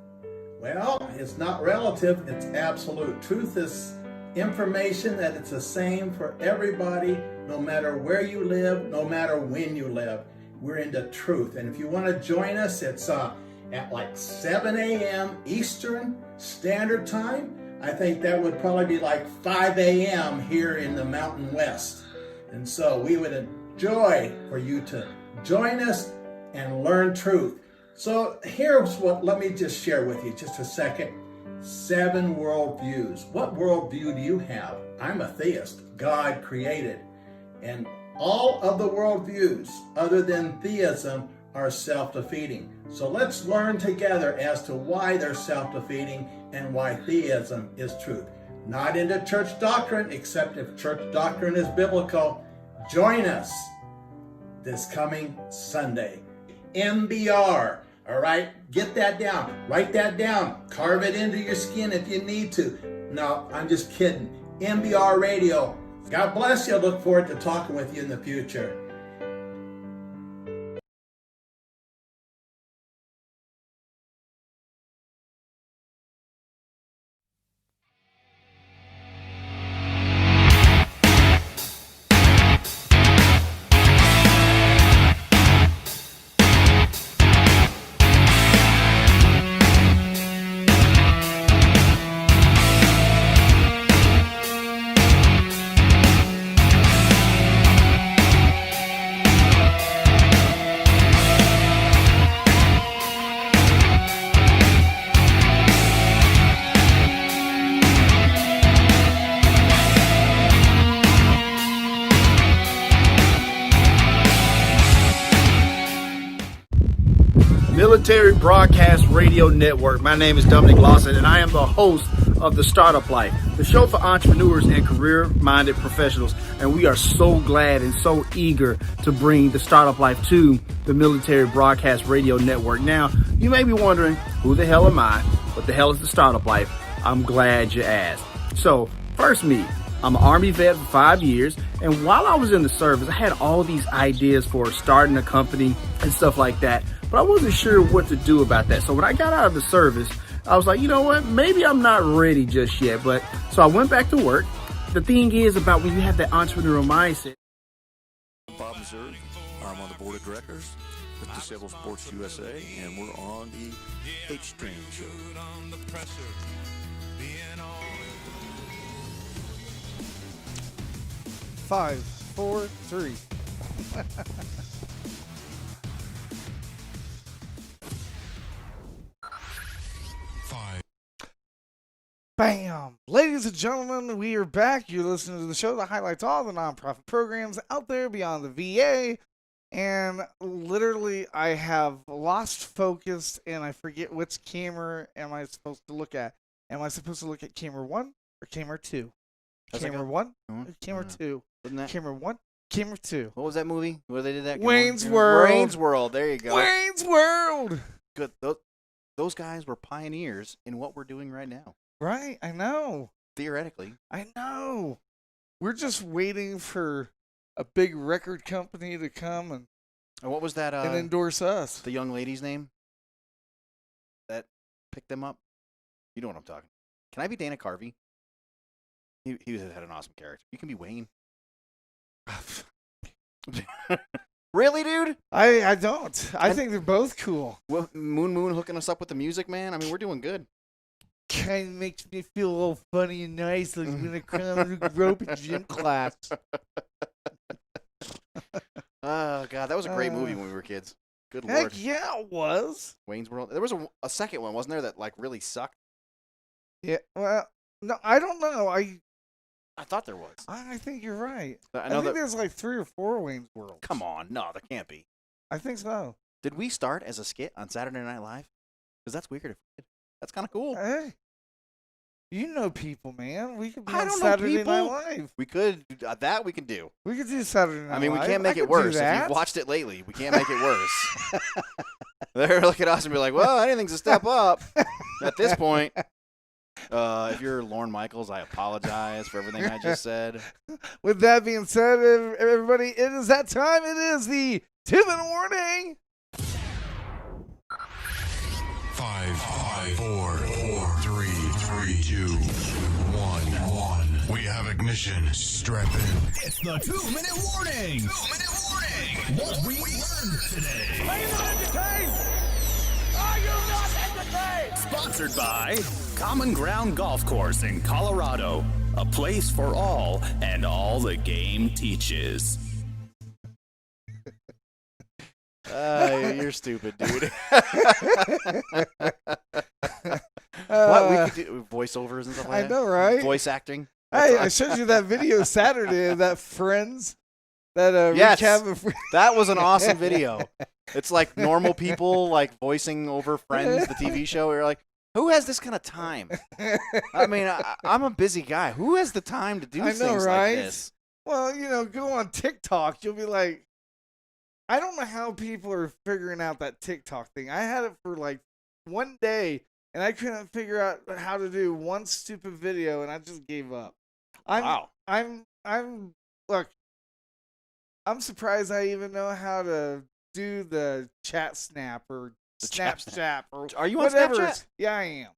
Well, it's not relative, it's absolute. Truth is information that it's the same for everybody, no matter where you live, no matter when you live. We're into truth. And if you want to join us, it's at like 7 a.m. Eastern Standard Time. I think that would probably be like 5 a.m. here in the Mountain West. And so we would enjoy for you to join us and learn truth. So here's what, let me just share with you just a second. 7 worldviews. What worldview do you have? I'm a theist. God created. And all of the worldviews other than theism are self-defeating. So let's learn together as to why they're self-defeating and why theism is truth. Not into church doctrine, except if church doctrine is biblical. Join us this coming Sunday. MBR. All right, get that down. Write that down. Carve it into your skin if you need to. No, I'm just kidding. MBR Radio. God bless you. I look forward to talking with you in the future. Military Broadcast Radio Network. My name is Dominic Lawson, and I am the host of The Startup Life, the show for entrepreneurs and career-minded professionals. And we are so glad and so eager to bring The Startup Life to the Military Broadcast Radio Network. Now, you may be wondering, who the hell am I? What the hell is The Startup Life? I'm glad you asked. So, first me. I'm an Army vet for 5 years, and while I was in the service, I had all these ideas for starting a company and stuff like that, but I wasn't sure what to do about that. So when I got out of the service, I was like, you know what, maybe I'm not ready just yet. But so I went back to work. The thing is about when you have that entrepreneurial mindset. Bob Missouri. I'm on the board of directors with Disabled Sports USA, and we're on the HTrain show. 5, 4, 3. Bam! Ladies and gentlemen, we are back. You're listening to the show that highlights all the nonprofit programs out there beyond the VA. And literally, I have lost focus and I forget which camera am I supposed to look at. Am I supposed to look at camera 1 or camera 2? Camera 1 or camera 2? Wasn't that camera 1, camera 2? What was that movie where they did that? Wayne's World. Wayne's World. There you go. Wayne's World. Good. Those guys were pioneers in what we're doing right now. Right, I know. Theoretically. I know. We're just waiting for a big record company to come and what was that? And endorse us. The young lady's name that picked them up. You know what I'm talking. Can I be Dana Carvey? He had an awesome character. You can be Wayne. Really, dude? I don't. I think they're both cool. Well, Moon hooking us up with the music, man. I mean, we're doing good. Kind of makes me feel a little funny and nice, like when I come to rope in gym class. Oh God, that was a great movie when we were kids. Good Heck Lord. Yeah, it was. Wayne's World. There was a second one, wasn't there? That like really sucked. Yeah. Well, no, I don't know. I thought there was. I think you're right. I think there's like 3 or 4 Wayne's Worlds. Come on, no, there can't be. I think so. Did we start as a skit on Saturday Night Live? Because that's weird. That's kind of cool. Hey, you know people, man. We could be I on don't Saturday know people. Night Live. We could that. We can do. We could do Saturday Night Live. I mean, we can't make it worse. If you've watched it lately, we can't make it worse. They're look at us and be like, "Well, anything's a step up." At this point, if you're Lorne Michaels, I apologize for everything I just said. With that being said, everybody, it is that time. It is the 2-minute warning. 5, 4, 3, 2, 1. have ignition. Strap in. It's the 2-minute warning. 2-minute warning. What we learned today. Are you not entertained? Are you not entertained? Sponsored by Common Ground Golf Course in Colorado. A place for all and all the game teaches. You're stupid, dude. What we could do voiceovers and stuff like that. I know, right? Voice acting. Hey, I showed you that video Saturday of that Friends. That yes, recap of that was an awesome video. It's like normal people like voicing over Friends, the TV show. You're like, who has this kind of time? I mean, I'm a busy guy. Who has the time to do things like this? Well, go on TikTok. You'll be like, I don't know how people are figuring out that TikTok thing. I had it for like one day, and I couldn't figure out how to do one stupid video, and I just gave up. Wow. Look, I'm surprised I even know how to do the chat snap or Snapchat or are you on whatever. Snapchat? Yeah, I am.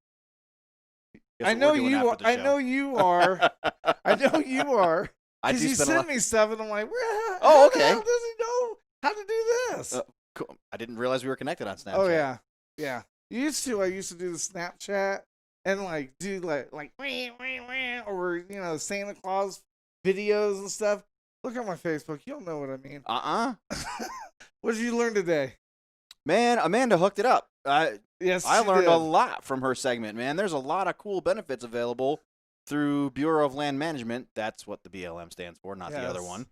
Guess I know you are. I show. know you are. I know you are. I do Because you spend a sent lot- me stuff, and I'm like, Oh, how okay. the hell does he know how to do this? Cool. I didn't realize we were connected on Snapchat. Oh yeah. I used to do the Snapchat and like do like or Santa Claus videos and stuff. Look at my Facebook, you'll know what I mean. What did you learn today? Man, Amanda hooked it up. Yes, I she learned did. a lot from her segment, man. There's a lot of cool benefits available through Bureau of Land Management. That's what the BLM stands for, not the other one.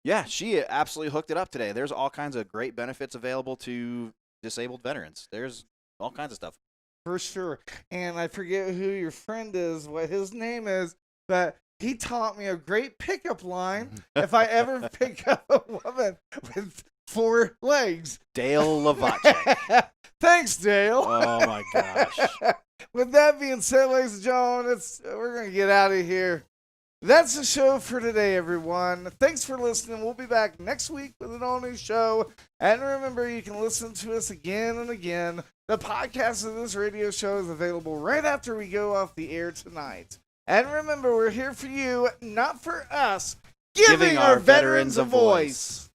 Yeah, she absolutely hooked it up today. There's all kinds of great benefits available to disabled veterans. There's all kinds of stuff. For sure. And I forget who your friend is, what his name is, but he taught me a great pickup line if I ever pick up a woman with 4 legs. Dale Lavache. Thanks, Dale. Oh, my gosh. With that being said, ladies and gentlemen, we're going to get out of here. That's the show for today, everyone. Thanks for listening. We'll be back next week with an all-new show. And remember, you can listen to us again and again. The podcast of this radio show is available right after we go off the air tonight. And remember, we're here for you, not for us, giving our veterans a voice.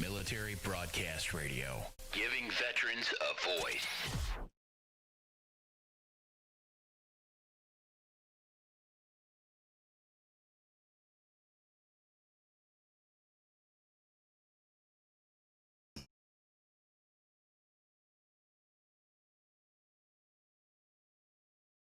Military Broadcast Radio. Giving veterans a voice.